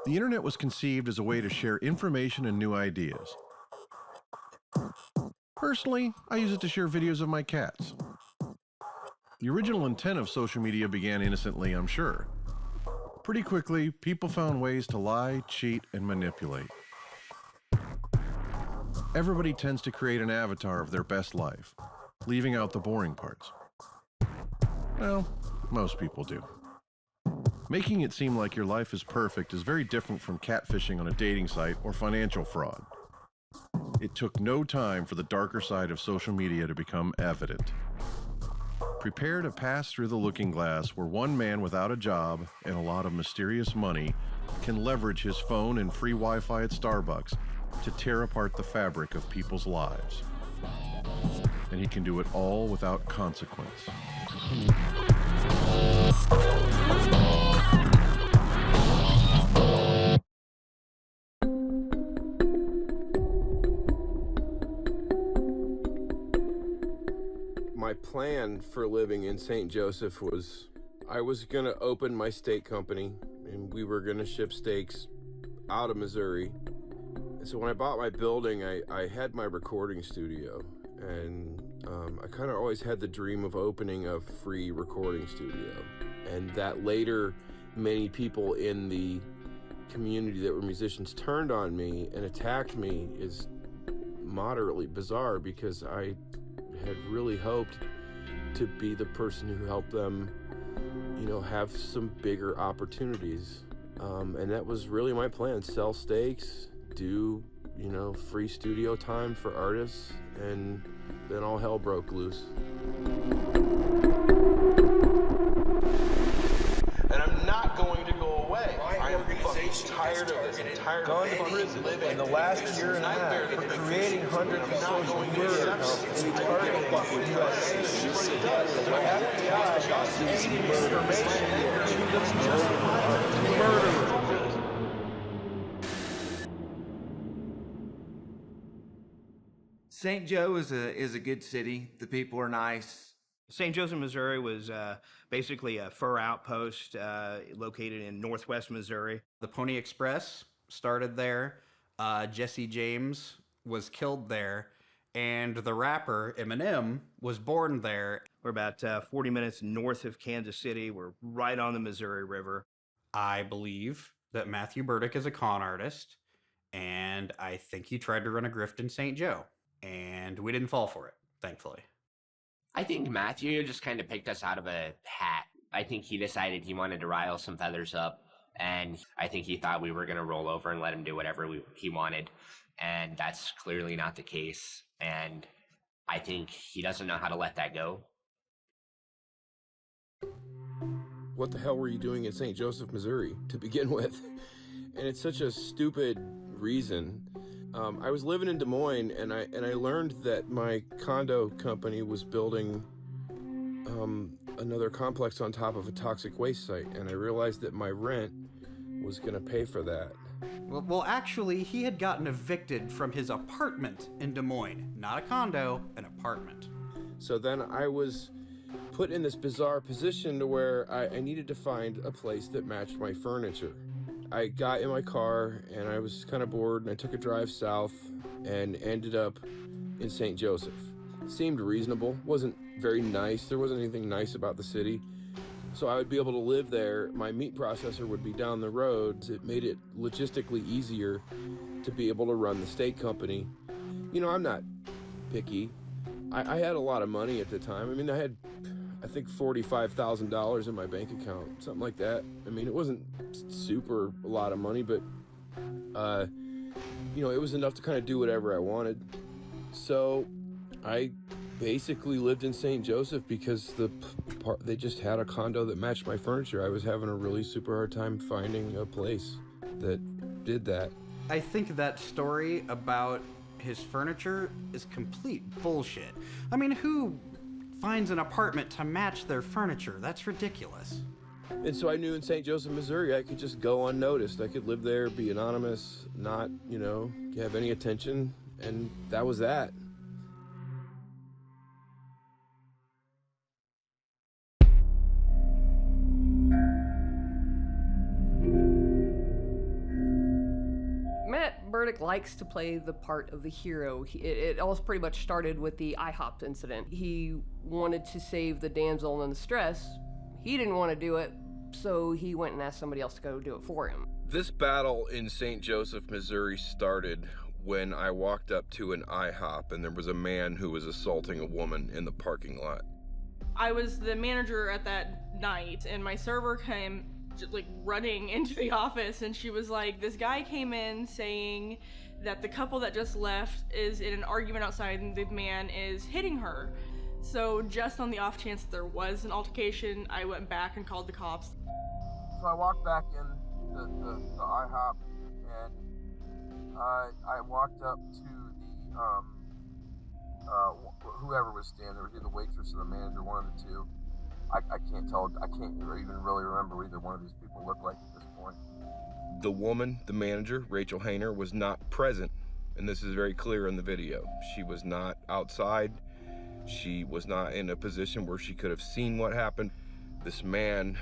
The internet was conceived as a way to share information and new ideas. Personally, I use it to share videos of my cats. The original intent of social media began innocently, I'm sure. Pretty quickly, people found ways to lie, cheat, and manipulate. Everybody tends to create an avatar of their best life, leaving out the boring parts. Well, most people do. Making it seem like your life is perfect is very different from catfishing on a dating site or financial fraud. It took no time for the darker side of social media to become evident. Prepare to pass through the looking glass where one man without a job and a lot of mysterious money can leverage his phone and free Wi-Fi at Starbucks to tear apart the fabric of people's lives. And he can do it all without consequence. My plan for living in St. Joseph was I was going to open my steak company, and we were going to ship steaks out of Missouri. And so when I bought my building, I had my recording studio, and I kind of always had the dream of opening a free recording studio. And that later, many people in the community that were musicians turned on me and attacked me is moderately bizarre, because I had really hoped to be the person who helped them, you know, have some bigger opportunities. And that was really my plan: sell steaks, do, you know, free studio time for artists, and then all hell broke loose. And I'm not going to go away. I am fucking tired of this. I'm tired of living in the last year and a half for creating hundreds of social media accounts and targeting U.S. citizens. The FBI got this information to murderers. St. Joe is a good city. The people are nice. St. Joseph, Missouri was basically a fur outpost located in northwest Missouri. The Pony Express started there. Jesse James was killed there. And the rapper Eminem was born there. We're about 40 minutes north of Kansas City. We're right on the Missouri River. I believe that Matthew Berdyck is a con artist. And I think he tried to run a grift in St. Joe. And we didn't fall for it, thankfully. I think Matthew just kind of picked us out of a hat. I think he decided he wanted to rile some feathers up, and I think he thought we were going to roll over and let him do whatever he wanted, and that's clearly not the case, and I think he doesn't know how to let that go. What the hell were you doing in St. Joseph, Missouri, to begin with? And it's such a stupid reason. I was living in Des Moines, and I learned that my condo company was building another complex on top of a toxic waste site, and I realized that my rent was going to pay for that. Well, actually, he had gotten evicted from his apartment in Des Moines. Not a condo, an apartment. So then I was put in this bizarre position to where I needed to find a place that matched my furniture. I got in my car, and I was kind of bored, and I took a drive south and ended up in St. Joseph. It seemed reasonable. Wasn't very nice. There wasn't anything nice about the city. So I would be able to live there. My meat processor would be down the road. It made it logistically easier to be able to run the steak company. You know, I'm not picky. I had a lot of money at the time. I mean, I had, I think, $45,000 in my bank account, something like that. I mean, it wasn't super a lot of money, but, you know, it was enough to kind of do whatever I wanted. So I basically lived in St. Joseph because they just had a condo that matched my furniture. I was having a really super hard time finding a place that did that. I think that story about his furniture is complete bullshit. I mean, who finds an apartment to match their furniture? That's ridiculous. And so I knew in St. Joseph, Missouri, I could just go unnoticed. I could live there, be anonymous, not, you know, have any attention, and that was that. Berdyck likes to play the part of the hero. It all pretty much started with the IHOP incident. He wanted to save the damsel in distress. He didn't want to do it, so he went and asked somebody else to go do it for him. This battle in St. Joseph, Missouri started when I walked up to an IHOP and there was a man who was assaulting a woman in the parking lot. I was the manager at that night, and my server came just like running into the office, and she was like, this guy came in saying that the couple that just left is in an argument outside and the man is hitting her. So just on the off chance that there was an altercation, I went back and called the cops. So I walked back in the IHOP, and I walked up to the whoever was standing there, either the waitress or the manager, one of the two. I can't tell, I can't even really remember what either one of these people looked like at this point. The woman, the manager, Rachel Hayner, was not present, and this is very clear in the video. She was not outside. She was not in a position where she could have seen what happened. This man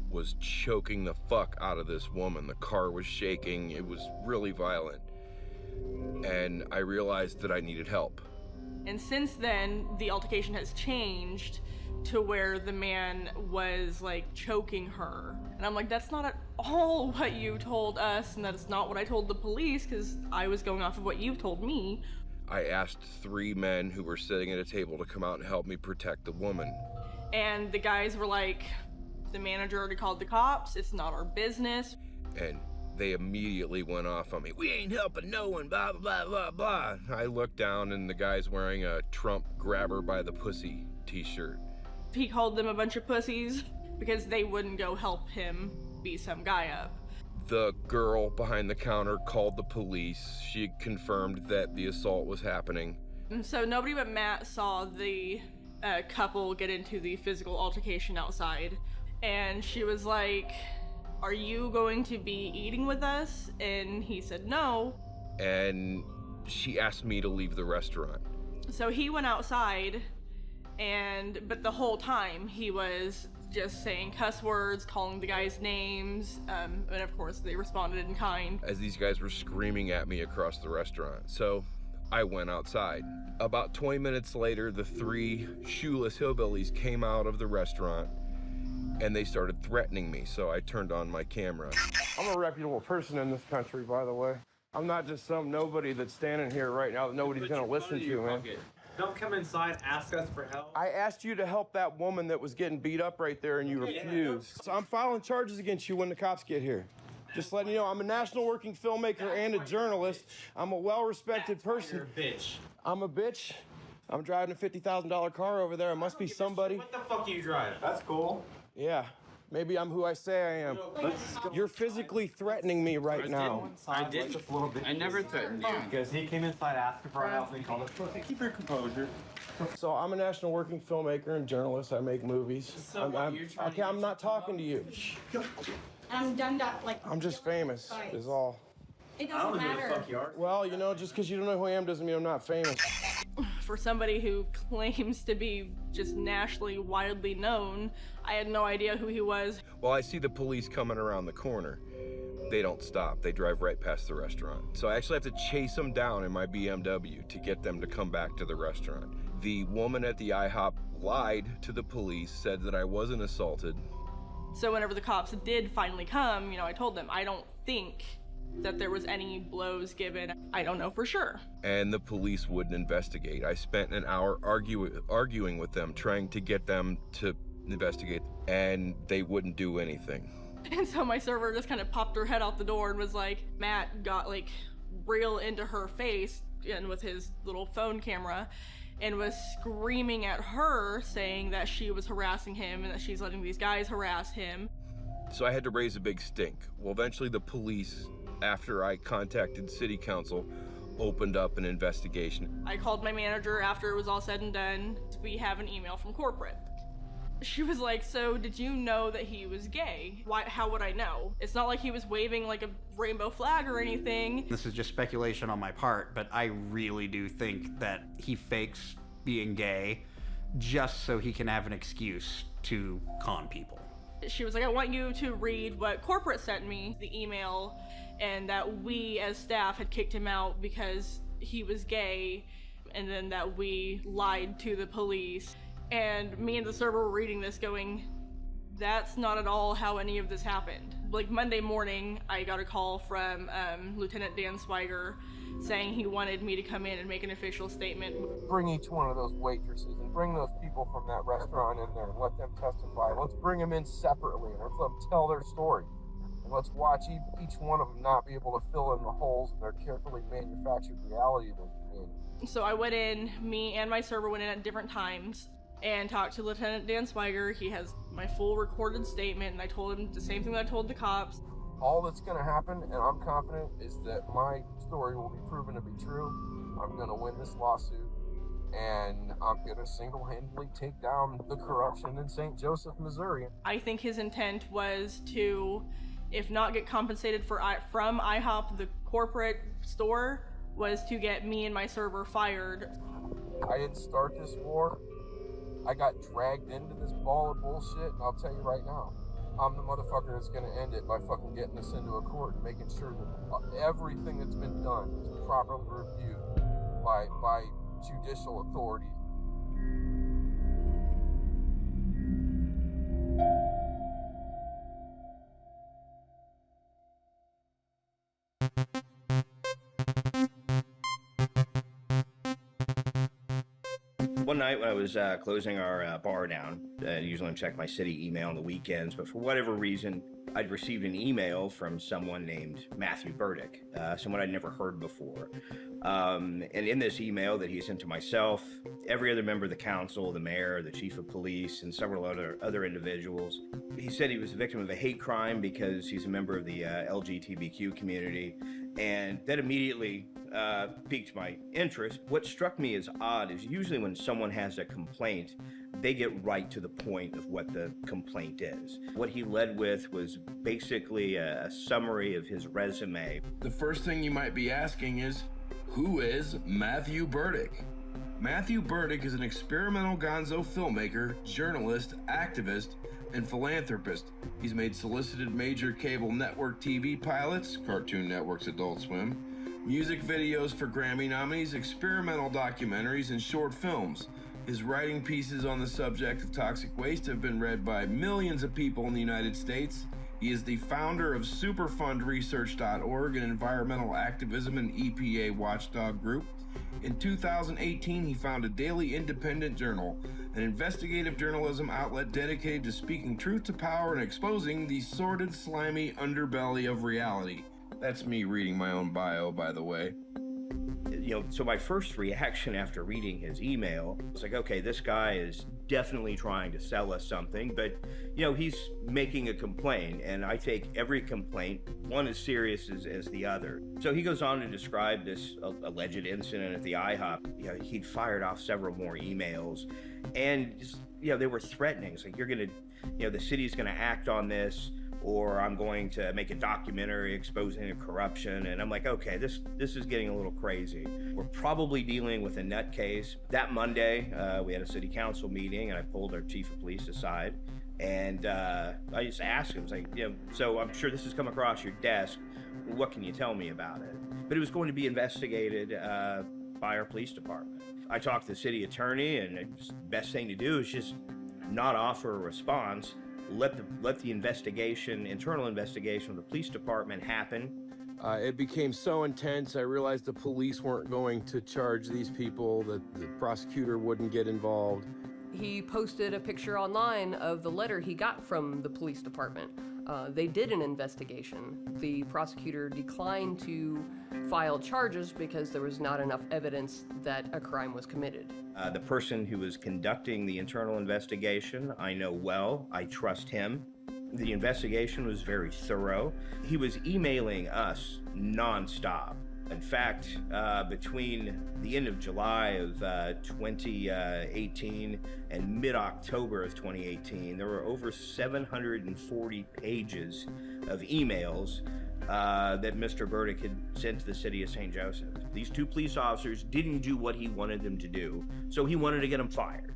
was choking the fuck out of this woman. The car was shaking. It was really violent. And I realized that I needed help. And since then, the altercation has changed to where the man was like choking her. And I'm like, that's not at all what you told us, and that's not what I told the police, because I was going off of what you told me. I asked 3 men who were sitting at a table to come out and help me protect the woman. And the guys were like, the manager already called the cops, it's not our business. And they immediately went off on me. We ain't helping no one, blah, blah, blah, blah. I looked down and the guy's wearing a Trump grabber by the pussy t-shirt. He called them a bunch of pussies because they wouldn't go help him beat some guy up. The girl behind the counter called the police. She confirmed that the assault was happening. And so nobody but Matt saw the couple get into the physical altercation outside. And she was like, are you going to be eating with us? And he said no. And she asked me to leave the restaurant. So he went outside, but the whole time he was just saying cuss words, calling the guys names, and of course they responded in kind. As these guys were screaming at me across the restaurant. So I went outside. About 20 minutes later, the 3 shoeless hillbillies came out of the restaurant and they started threatening me, so I turned on my camera. I'm a reputable person in this country, by the way. I'm not just some nobody that's standing here right now that nobody's gonna listen to, man. Don't come inside, ask us for help. I asked you to help that woman that was getting beat up right there and you refused. So I'm filing charges against you when the cops get here. Just letting you know, I'm a national working filmmaker and a journalist. I'm a well-respected person. You're a bitch. I'm a bitch. I'm driving a $50,000 car over there. It must be somebody. What the fuck do you drive? That's cool. Yeah. Maybe I'm who I say I am. You're physically threatening me right now. I did. Just a little bit. I never threatened you. Because he came inside asking for help and he called us pussy. Keep your composure. So I'm a national working filmmaker and journalist. I make movies. So I'm not talking to you. I'm done that, like... I'm just famous, is all. It doesn't matter. I don't know who the fuck you are. Well, you know, just because you don't know who I am doesn't mean I'm not famous. For somebody who claims to be just nationally widely known, I had no idea who he was. Well, I see the police coming around the corner. They don't stop. They drive right past the restaurant. So I actually have to chase them down in my BMW to get them to come back to the restaurant. The woman at the IHOP lied to the police, said that I wasn't assaulted. So whenever the cops did finally come, I told them, I don't think that there was any blows given. I don't know for sure. And the police wouldn't investigate. I spent an hour arguing with them, trying to get them to investigate, and they wouldn't do anything. And so my server just kind of popped her head out the door and was like, Matt got like real into her face and with his little phone camera and was screaming at her, saying that she was harassing him and that she's letting these guys harass him. So I had to raise a big stink. Well, eventually the police, after I contacted city council, opened up an investigation. I called my manager after it was all said and done. We have an email from corporate. She was like, so did you know that he was gay? How would I know? It's not like he was waving like a rainbow flag or anything. This is just speculation on my part, but I really do think that he fakes being gay just so he can have an excuse to con people. She was like, I want you to read what corporate sent me, the email, and that we as staff had kicked him out because he was gay, and then that we lied to the police. And me and the server were reading this going, that's not at all how any of this happened. Like Monday morning, I got a call from Lieutenant Dan Swiger saying he wanted me to come in and make an official statement. Bring each one of those waitresses and bring those people from that restaurant in there and let them testify. Let's bring them in separately and let's let them tell their story. And let's watch each one of them not be able to fill in the holes in their carefully manufactured reality they've been. So I went in, me and my server went in at different times and talked to Lieutenant Dan Swiger. He has my full recorded statement, and I told him the same thing that I told the cops. All that's going to happen, and I'm confident, is that my story will be proven to be true. I'm going to win this lawsuit, and I'm going to single-handedly take down the corruption in St. Joseph, Missouri. I think his intent was to, if not get compensated from IHOP, the corporate store, was to get me and my server fired. I didn't start this war. I got dragged into this ball of bullshit, and I'll tell you right now, I'm the motherfucker that's gonna end it by fucking getting us into a court and making sure that everything that's been done is properly reviewed by judicial authorities. One night when I was closing our bar down, usually I check my city email on the weekends, but for whatever reason, I'd received an email from someone named Matthew Berdyck, someone I'd never heard before. And in this email that he sent to myself, every other member of the council, the mayor, the chief of police, and several other individuals, he said he was a victim of a hate crime because he's a member of the LGBTQ community, and that immediately piqued my interest. What struck me as odd is usually when someone has a complaint, they get right to the point of what the complaint is. What he led with was basically a summary of his resume. The first thing you might be asking is, who is Matthew Berdyck? Matthew Berdyck is an experimental gonzo filmmaker, journalist, activist, and philanthropist. He's made solicited major cable network TV pilots, Cartoon Network's Adult Swim, music videos for Grammy nominees, experimental documentaries, and short films. His writing pieces on the subject of toxic waste have been read by millions of people in the United States. He is the founder of SuperfundResearch.org, an environmental activism and EPA watchdog group. In 2018, he founded Daily Independent Journal, an investigative journalism outlet dedicated to speaking truth to power and exposing the sordid, slimy underbelly of reality. That's me reading my own bio, by the way. So my first reaction after reading his email was like, okay, this guy is definitely trying to sell us something, but, he's making a complaint, and I take every complaint, one as serious as the other. So he goes on to describe this alleged incident at the IHOP. He'd fired off several more emails, and, they were threatening. It's like, you're going to, the city's going to act on this, or I'm going to make a documentary exposing the corruption. And I'm like, okay, this is getting a little crazy. We're probably dealing with a nutcase. That Monday, we had a city council meeting, and I pulled our chief of police aside, and I just asked him, I was like, so I'm sure this has come across your desk. What can you tell me about it? But it was going to be investigated by our police department. I talked to the city attorney, and the best thing to do is just not offer a response. Let the internal investigation of the police department happen. It became so intense, I realized the police weren't going to charge these people, that the prosecutor wouldn't get involved. He posted a picture online of the letter he got from the police department. They did an investigation. The prosecutor declined to file charges because there was not enough evidence that a crime was committed. The person who was conducting the internal investigation, I know well. I trust him. The investigation was very thorough. He was emailing us nonstop. In fact, between the end of July of 2018 and mid-October of 2018, there were over 740 pages of emails that Mr. Berdyck had sent to the city of St. Joseph. These two police officers didn't do what he wanted them to do, so he wanted to get them fired.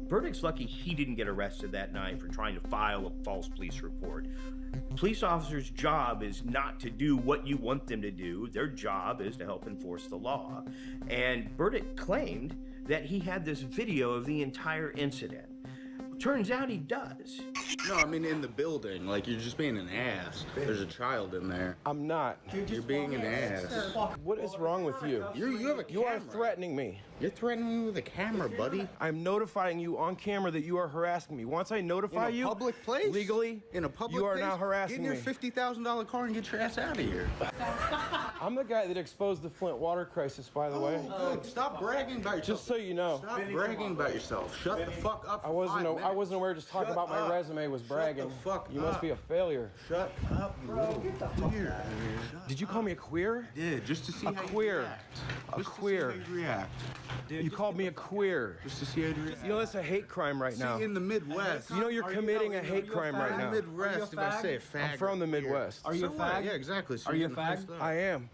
Berdyck's lucky he didn't get arrested that night for trying to file a false police report. Police officers' job is not to do what you want them to do. Their job is to help enforce the law. And Berdyck claimed that he had this video of the entire incident. Turns out he does. No, I mean in the building, like you're just being an ass. There's a child in there. I'm not. You're being an ass. What is wrong with you? You have a camera. You are threatening me. You're threatening me with a camera, buddy. I'm notifying you on camera that you are harassing me. Once I notify you, In a public place? legally, In a public you are place? now harassing Get in me. your $50,000 car and get your ass out of here. I'm the guy that exposed the Flint water crisis, by the way. Good. Stop bragging about yourself. Just so you know. Stop bragging about yourself. Shut the fuck up. I wasn't aware just talking about my resume was bragging. Shut the fuck You must up. be a failure. Shut up, you little queer. Did you call me a queer? Yeah, just to see A how queer. you react. A Just queer. To see how you react. You called me a queer. Just to see how you react. You know that's a hate crime right now. See, in the Midwest. You know you're committing a hate crime right now. In the Midwest, if I say a fag. I'm from the Midwest. Are you a fag? Yeah, exactly. So Are you a you're getting fag? pissed off. I am.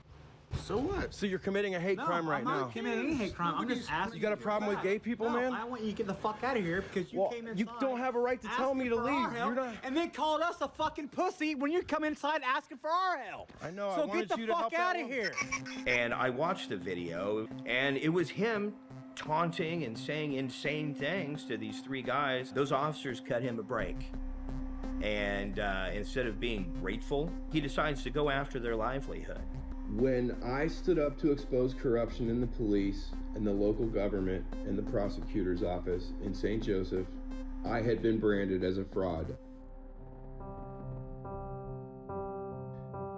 So what? So you're committing a hate crime right I'm now. not committing any hate crime. I'm just asking. You got a problem with gay people, No, man? I want you to get the fuck out of here because you Well, came inside. you don't have a right to tell me to asking for our leave. help, You're not. And then called us a fucking pussy when you come inside asking for our help. I know. I So wanted get you the to fuck help out that of woman. here. And I watched the video, and it was him taunting and saying insane things to these three guys. Those officers cut him a break. And instead of being grateful, he decides to go after their livelihood. When I stood up to expose corruption in the police and the local government and the prosecutor's office in St. Joseph, I had been branded as a fraud.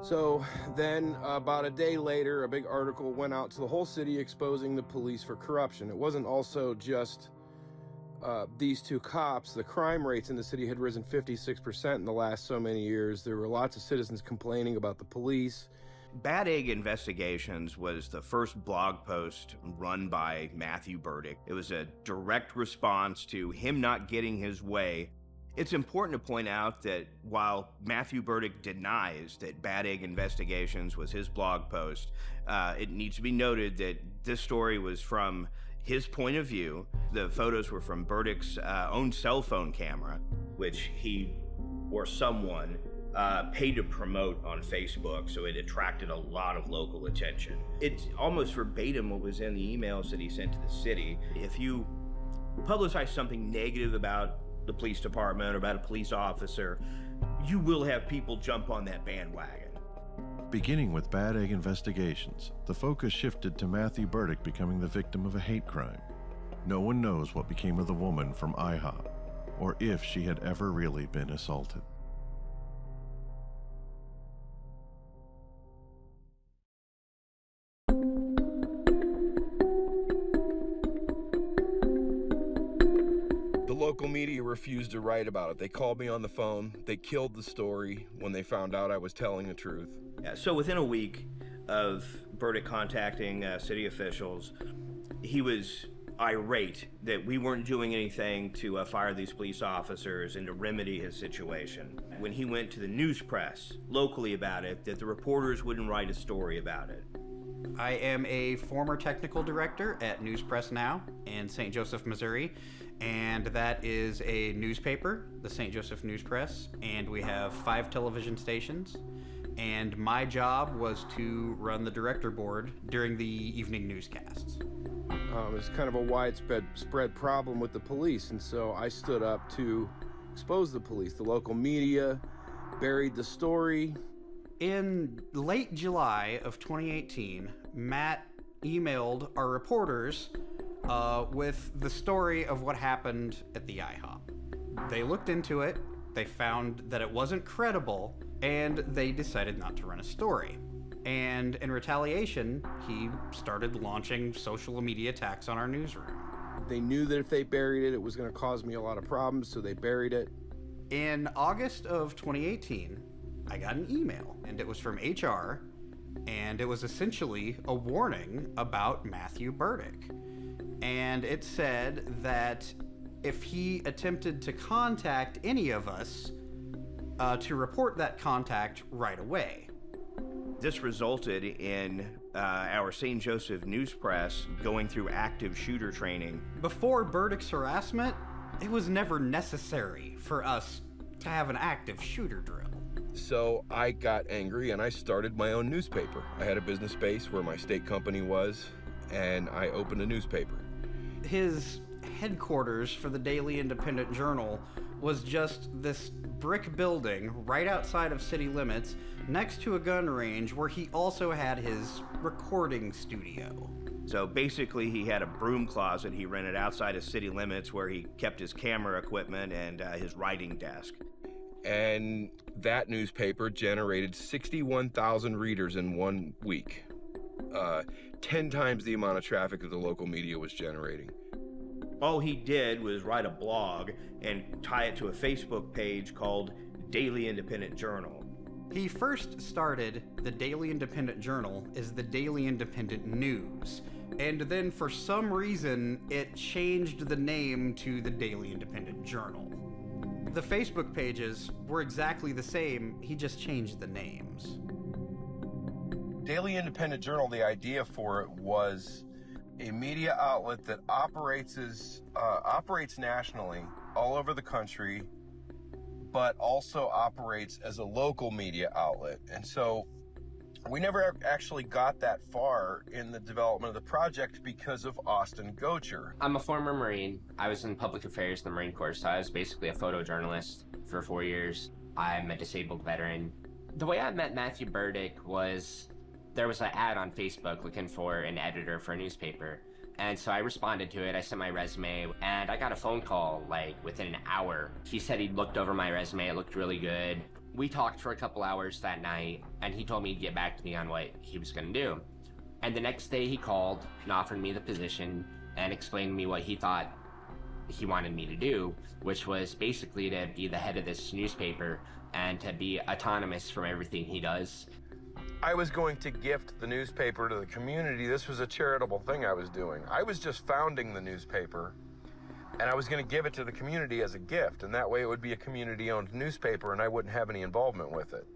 So then, about a day later, a big article went out to the whole city exposing the police for corruption. It wasn't also just these two cops. The crime rates in the city had risen 56% in the last so many years. There were lots of citizens complaining about the police. Bad Egg Investigations was the first blog post run by Matthew Berdyck. It was a direct response to him not getting his way. It's important to point out that while Matthew Berdyck denies that Bad Egg Investigations was his blog post, it needs to be noted that this story was from his point of view. The photos were from Berdyck's own cell phone camera, which he or someone paid to promote on Facebook, so it attracted a lot of local attention. It's almost verbatim what was in the emails that he sent to the city. If you publicize something negative about the police department or about a police officer, you will have people jump on that bandwagon. Beginning with Bad Egg Investigations, the focus shifted to Matthew Berdyck becoming the victim of a hate crime. No one knows what became of the woman from IHOP, or if she had ever really been assaulted. The local media refused to write about it. They called me on the phone. They killed the story when they found out I was telling the truth. Yeah, so within a week of Berdyck contacting city officials, he was irate that we weren't doing anything to fire these police officers and to remedy his situation. When he went to the news press locally about it, that the reporters wouldn't write a story about it. I am a former technical director at News Press Now in St. Joseph, Missouri, and that is a newspaper, the St. Joseph News Press, and we have 5 television stations, and my job was to run the director board during the evening newscasts. It's kind of a widespread problem with the police, and so I stood up to expose the police. The local media buried the story. In late July of 2018, Matt emailed our reporters with the story of what happened at the IHOP. They looked into it, they found that it wasn't credible, and they decided not to run a story. And in retaliation, he started launching social media attacks on our newsroom. They knew that if they buried it, it was going to cause me a lot of problems, so they buried it. In August of 2018, I got an email, and it was from HR, and it was essentially a warning about Matthew Berdyck. And it said that if he attempted to contact any of us, to report that contact right away. This resulted in our St. Joseph News Press going through active shooter training. Before Berdyck's harassment, it was never necessary for us to have an active shooter drill. So I got angry and I started my own newspaper. I had a business space where my state company was, and I opened a newspaper. His headquarters for the Daily Independent Journal was just this brick building right outside of city limits next to a gun range where he also had his recording studio. So basically, he had a broom closet he rented outside of city limits where he kept his camera equipment and his writing desk. And that newspaper generated 61,000 readers in 1 week. 10 times the amount of traffic that the local media was generating. All he did was write a blog and tie it to a Facebook page called Daily Independent Journal. He first started the Daily Independent Journal as the Daily Independent News, and then for some reason it changed the name to the Daily Independent Journal. The Facebook pages were exactly the same, he just changed the names. Daily Independent Journal, the idea for it was a media outlet that operates nationally all over the country, but also operates as a local media outlet. And so we never actually got that far in the development of the project because of Austin Gocher. I'm a former Marine. I was in public affairs in the Marine Corps, so I was basically a photojournalist for 4 years. I'm a disabled veteran. The way I met Matthew Berdyck was there was an ad on Facebook looking for an editor for a newspaper. And so I responded to it, I sent my resume, and I got a phone call like within an hour. He said he'd looked over my resume, it looked really good. We talked for a couple hours that night, and he told me he'd get back to me on what he was gonna do. And the next day he called and offered me the position and explained to me what he thought he wanted me to do, which was basically to be the head of this newspaper and to be autonomous from everything he does. I was going to gift the newspaper to the community. This was a charitable thing I was doing. I was just founding the newspaper, and I was going to give it to the community as a gift, and that way it would be a community-owned newspaper and I wouldn't have any involvement with it.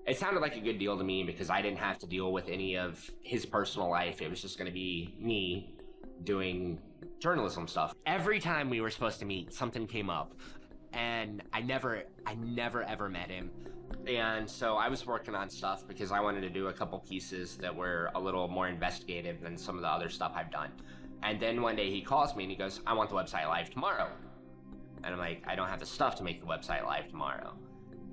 It sounded like a good deal to me because I didn't have to deal with any of his personal life. It was just going to be me doing journalism stuff. Every time we were supposed to meet, something came up, and I never ever met him. And so I was working on stuff because I wanted to do a couple pieces that were a little more investigative than some of the other stuff I've done. And then one day he calls me and he goes, I want the website live tomorrow. And I'm like, I don't have the stuff to make the website live tomorrow.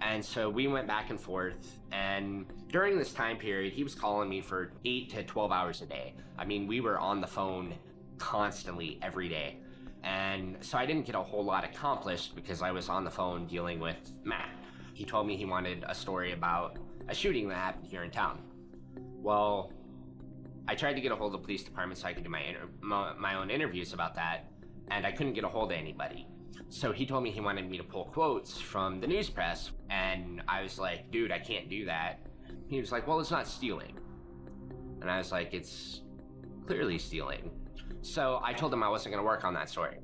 And so we went back and forth, and during this time period, he was calling me for 8 to 12 hours a day. I mean, we were on the phone constantly every day. And so I didn't get a whole lot accomplished because I was on the phone dealing with Matt. He told me he wanted a story about a shooting that happened here in town. Well, I tried to get a hold of the police department so I could do my own interviews about that, and I couldn't get a hold of anybody. So he told me he wanted me to pull quotes from the news press, and I was like, dude, I can't do that. He was like, well, it's not stealing. And I was like, it's clearly stealing. So I told him I wasn't gonna work on that story.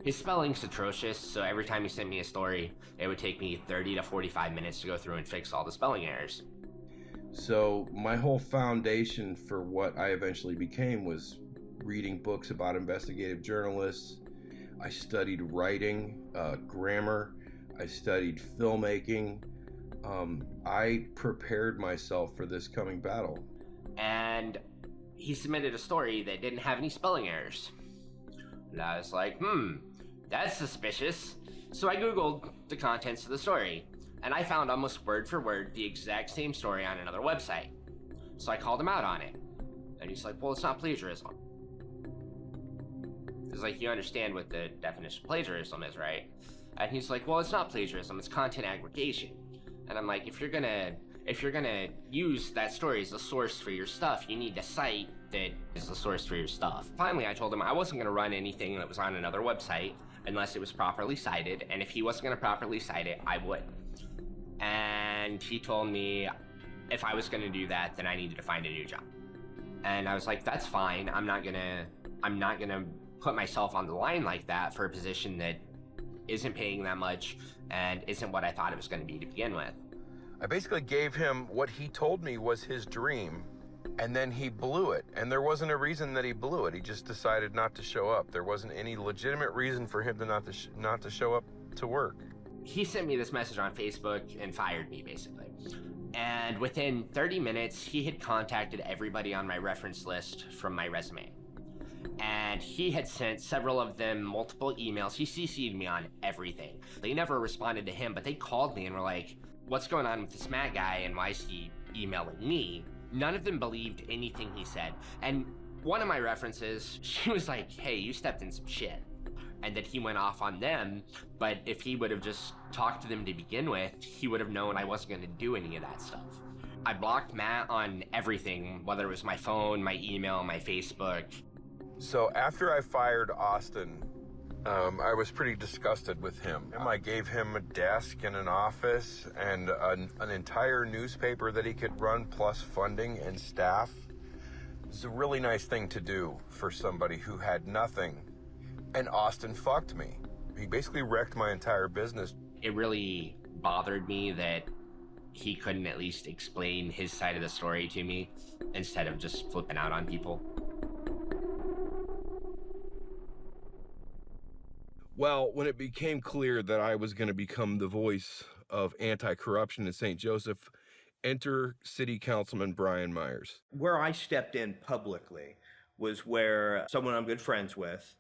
His spelling's atrocious, so every time he sent me a story, it would take me 30 to 45 minutes to go through and fix all the spelling errors. So my whole foundation for what I eventually became was reading books about investigative journalists. I studied writing, grammar. I studied filmmaking. I prepared myself for this coming battle. And he submitted a story that didn't have any spelling errors. And I was like, that's suspicious. So I Googled the contents of the story, and I found almost word for word the exact same story on another website. So I called him out on it. And he's like, well, it's not plagiarism. It's like, you understand what the definition of plagiarism is, right? And he's like, well, it's not plagiarism, it's content aggregation. And I'm like, if you're gonna use that story as a source for your stuff, you need to cite that is the source for your stuff. Finally, I told him I wasn't gonna run anything that was on another website unless it was properly cited, and if he wasn't gonna properly cite it, I would. And he told me if I was gonna do that, then I needed to find a new job. And I was like, that's fine. I'm not gonna put myself on the line like that for a position that isn't paying that much and isn't what I thought it was gonna be to begin with. I basically gave him what he told me was his dream, and then he blew it. And there wasn't a reason that he blew it. He just decided not to show up. There wasn't any legitimate reason for him to not to show up to work. He sent me this message on Facebook and fired me, basically. And within 30 minutes, he had contacted everybody on my reference list from my resume. And he had sent several of them multiple emails. He CC'd me on everything. They never responded to him, but they called me and were like, what's going on with this Matt guy and why is he emailing me? None of them believed anything he said. And one of my references, she was like, hey, you stepped in some shit. And that he went off on them, but if he would have just talked to them to begin with, he would have known I wasn't gonna do any of that stuff. I blocked Matt on everything, whether it was my phone, my email, my Facebook. So after I fired Austin, I was pretty disgusted with him. I gave him a desk and an office and an entire newspaper that he could run, plus funding and staff. It's a really nice thing to do for somebody who had nothing. And Austin fucked me. He basically wrecked my entire business. It really bothered me that he couldn't at least explain his side of the story to me instead of just flipping out on people. Well, when it became clear that I was going to become the voice of anti-corruption in St. Joseph, enter City Councilman Brian Myers. Where I stepped in publicly was where someone I'm good friends with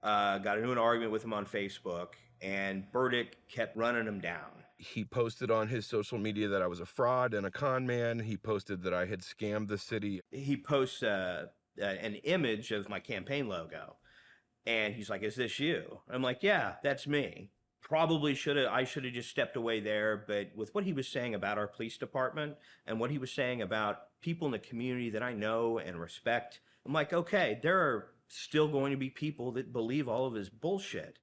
got into an argument with him on Facebook, and Berdyck kept running him down. He posted on his social media that I was a fraud and a con man. He posted that I had scammed the city. He posts an image of my campaign logo, and he's like, is this you? I'm like, yeah, that's me. Probably I should have just stepped away there, but with what he was saying about our police department and what he was saying about people in the community that I know and respect, I'm like, okay, there are still going to be people that believe all of his bullshit.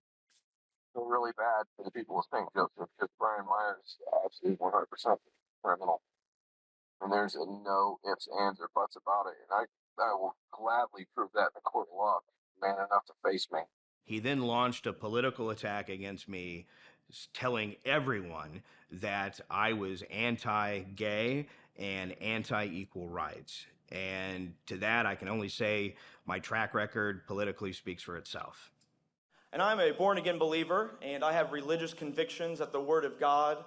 Feel really bad for the people of St. Joseph because Brian Myers is absolutely 100% criminal. And there's no ifs, ands, or buts about it. And I will gladly prove that in the court of law. Man enough to face me. He then launched a political attack against me, telling everyone that I was anti-gay and anti-equal rights. And to that, I can only say my track record politically speaks for itself. And I'm a born-again believer, and I have religious convictions that the Word of God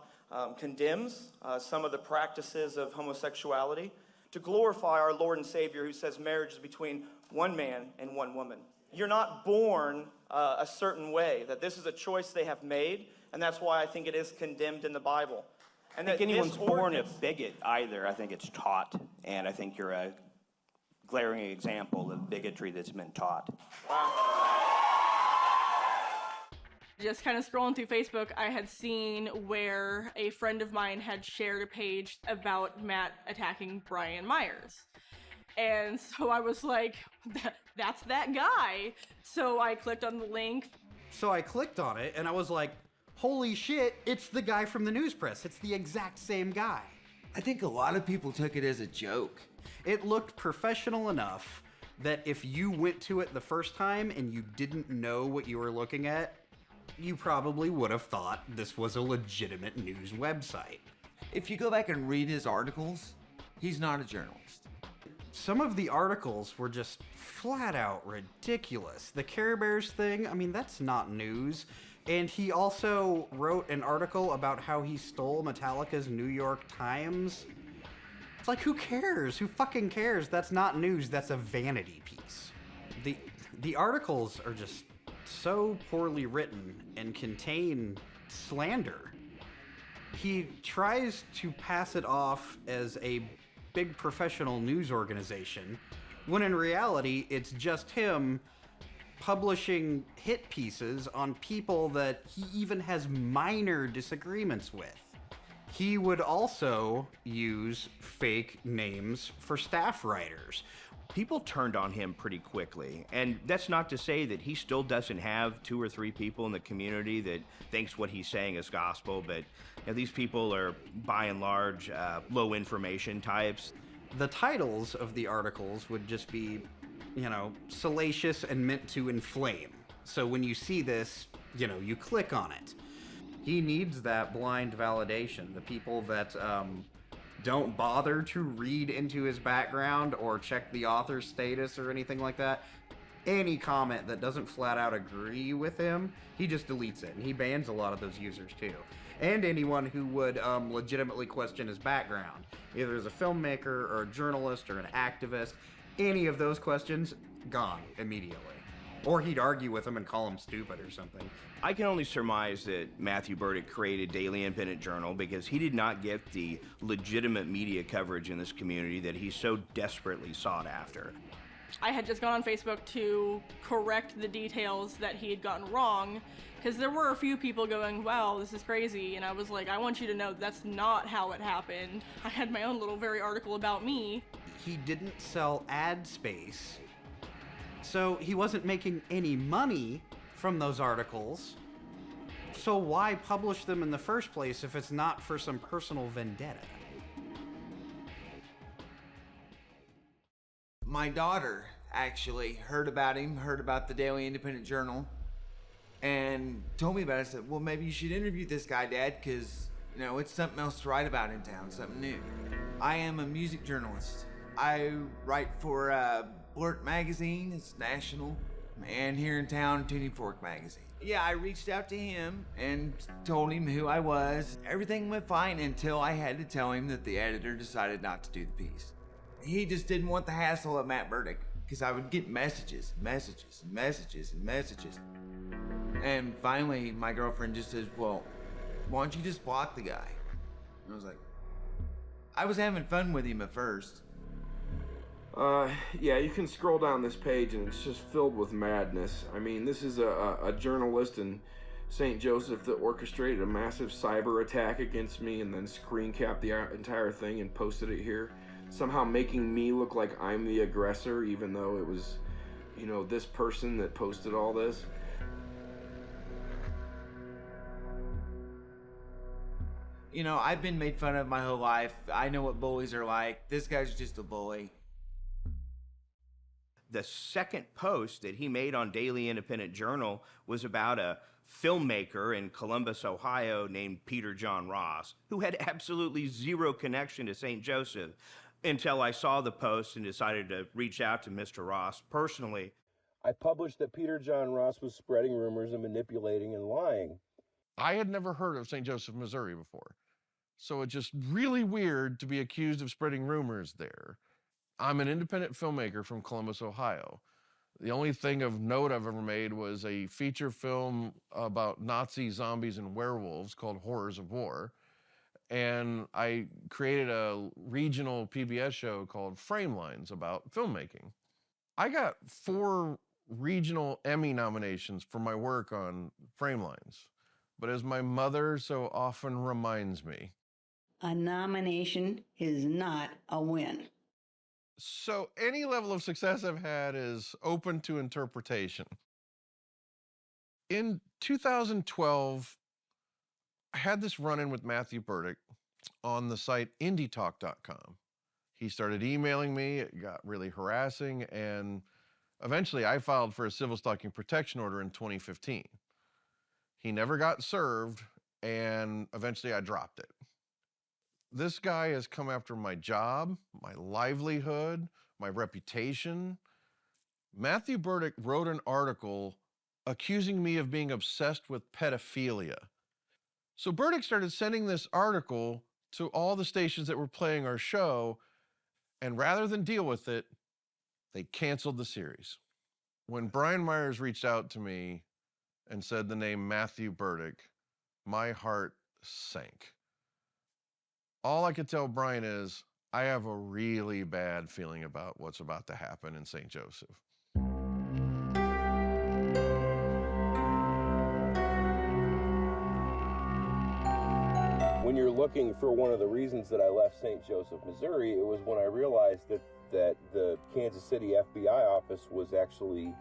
condemns some of the practices of homosexuality to glorify our Lord and Savior, who says marriage is between one man and one woman. You're not born a certain way, that this is a choice they have made, and that's why I think it is condemned in the Bible. I think anyone's born a bigot either. I think it's taught, and I think you're a glaring example of bigotry that's been taught. Wow. Just kind of scrolling through Facebook, I had seen where a friend of mine had shared a page about Matt attacking Brian Myers. And so I was like, that's that guy. So I clicked on the link. So I clicked on it, and I was like, holy shit, it's the guy from the news press. It's the exact same guy. I think a lot of people took it as a joke. It looked professional enough that if you went to it the first time and you didn't know what you were looking at, you probably would have thought this was a legitimate news website. If you go back and read his articles, he's not a journalist. Some of the articles were just flat out ridiculous. The Care Bears thing, I mean, that's not news. And he also wrote an article about how he stole Metallica's New York Times. It's like, who cares? Who fucking cares? That's not news. That's a vanity piece. The articles are just so poorly written and contain slander. He tries to pass it off as a big professional news organization, when in reality, it's just him publishing hit pieces on people that he even has minor disagreements with. He would also use fake names for staff writers. People turned on him pretty quickly, and that's not to say that he still doesn't have 2 or 3 people in the community that thinks what he's saying is gospel, but these people are, by and large, low information types. The titles of the articles would just be, salacious and meant to inflame. So when you see this, you click on it. He needs that blind validation. The people that don't bother to read into his background or check the author's status or anything like that, any comment that doesn't flat out agree with him, he just deletes it, and he bans a lot of those users too. And anyone who would legitimately question his background, either as a filmmaker or a journalist or an activist, any of those questions, gone immediately. Or he'd argue with him and call him stupid or something. I can only surmise that Matthew Berdyck created Daily Independent Journal because he did not get the legitimate media coverage in this community that he so desperately sought after. I had just gone on Facebook to correct the details that he had gotten wrong, because there were a few people going, wow, this is crazy, and I was like, I want you to know that's not how it happened. I had my own little very article about me. He didn't sell ad space, so he wasn't making any money from those articles. So why publish them in the first place if it's not for some personal vendetta? My daughter actually heard about him, heard about the Daily Independent Journal, and told me about it. I said, well, maybe you should interview this guy, Dad, because, you know, it's something else to write about in town, something new. I am a music journalist. I write for Blurt Magazine, it's national, and here in town, Tuning Fork Magazine. Yeah, I reached out to him and told him who I was. Everything went fine until I had to tell him that the editor decided not to do the piece. He just didn't want the hassle of Matt Berdyck, because I would get messages. And finally, my girlfriend just says, well, why don't you just block the guy? And I was like, I was having fun with him at first. Yeah, you can scroll down this page and it's just filled with madness. I mean, this is a journalist in St. Joseph that orchestrated a massive cyber attack against me and then screen capped the entire thing and posted it here. Somehow making me look like I'm the aggressor, even though it was, you know, this person that posted all this. You know, I've been made fun of my whole life. I know what bullies are like. This guy's just a bully. The second post that he made on Daily Independent Journal was about a filmmaker in Columbus, Ohio named Peter John Ross, who had absolutely zero connection to St. Joseph, until I saw the post and decided to reach out to Mr. Ross personally. I published that Peter John Ross was spreading rumors and manipulating and lying. I had never heard of St. Joseph, Missouri before, so it's just really weird to be accused of spreading rumors there. I'm an independent filmmaker from Columbus, Ohio. The only thing of note I've ever made was a feature film about Nazi zombies and werewolves called Horrors of War. And I created a regional PBS show called Frame Lines about filmmaking. I got 4 regional Emmy nominations for my work on Frame Lines. But as my mother so often reminds me, a nomination is not a win. So any level of success I've had is open to interpretation. In 2012, I had this run-in with Matthew Berdyck on the site indietalk.com. He started emailing me, it got really harassing, and eventually I filed for a Civil Stalking Protection Order in 2015. He never got served, and eventually I dropped it. This guy has come after my job, my livelihood, my reputation. Matthew Berdyck wrote an article accusing me of being obsessed with pedophilia. So Berdyck started sending this article to all the stations that were playing our show, and rather than deal with it, they canceled the series. When Brian Myers reached out to me and said the name Matthew Berdyck, my heart sank. All I could tell Brian is, I have a really bad feeling about what's about to happen in St. Joseph. When you're looking for one of the reasons that I left St. Joseph, Missouri, it was when I realized that the Kansas City FBI office was actually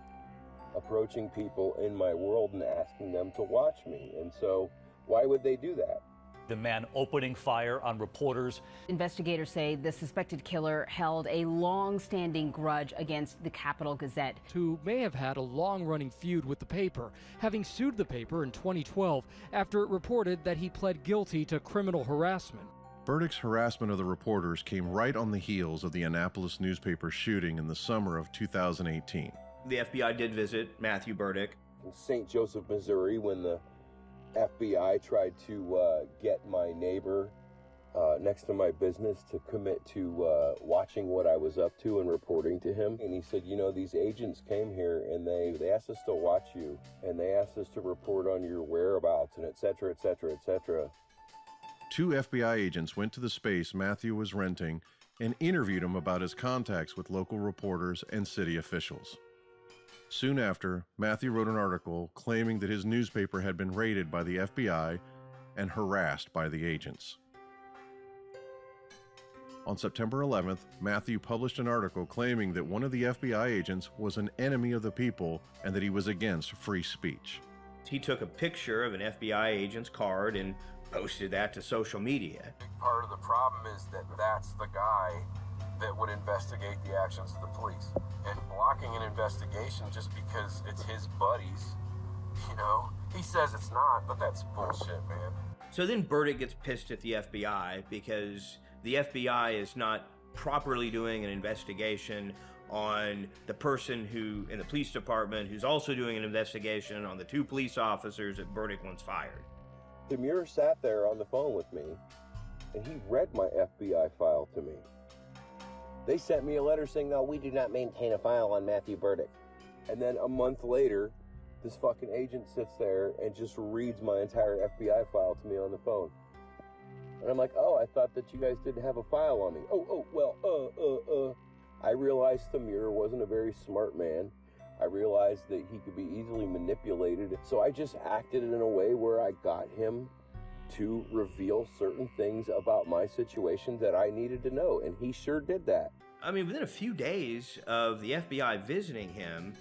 approaching people in my world and asking them to watch me. And so why would they do that? The man opening fire on reporters. Investigators say the suspected killer held a long-standing grudge against the Capital Gazette, who may have had a long-running feud with the paper, having sued the paper in 2012 after it reported that he pled guilty to criminal harassment. Berdyck's harassment of the reporters came right on the heels of the Annapolis newspaper shooting in the summer of 2018. The FBI did visit Matthew Berdyck in St. Joseph, Missouri, when the FBI tried to get my neighbor next to my business to commit to watching what I was up to and reporting to him. And he said, you know, these agents came here and they asked us to watch you, and they asked us to report on your whereabouts, and et cetera, et cetera, et cetera. 2 FBI agents went to the space Matthew was renting and interviewed him about his contacts with local reporters and city officials. Soon after, Matthew wrote an article claiming that his newspaper had been raided by the FBI and harassed by the agents. On September 11th, Matthew published an article claiming that one of the FBI agents was an enemy of the people and that he was against free speech. He took a picture of an FBI agent's card and posted that to social media. Part of the problem is that that's the guy that would investigate the actions of the police. And blocking an investigation just because it's his buddies, you know, he says it's not, but that's bullshit, man. So then Berdyck gets pissed at the FBI because the FBI is not properly doing an investigation on the person who, in the police department, who's also doing an investigation on the 2 police officers that Berdyck once fired. Demure sat there on the phone with me, and he read my FBI file to me. They sent me a letter saying, no, we do not maintain a file on Matthew Berdyck. And then a month later, this fucking agent sits there and just reads my entire FBI file to me on the phone. And I'm like, oh, I thought that you guys didn't have a file on me. I realized Demure wasn't a very smart man. I realized that he could be easily manipulated. So I just acted in a way where I got him to reveal certain things about my situation that I needed to know, and he sure did that. I mean, within a few days of the FBI visiting him,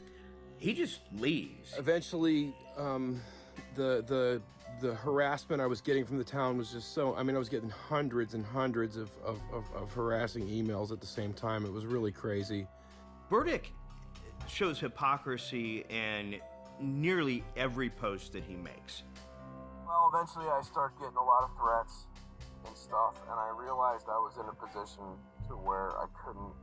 he just leaves. Eventually, the harassment I was getting from the town was just so, I mean, I was getting hundreds and hundreds of harassing emails at the same time. It was really crazy. Berdyck shows hypocrisy in nearly every post that he makes. Well, eventually I started getting a lot of threats and stuff, and I realized I was in a position to where I couldn't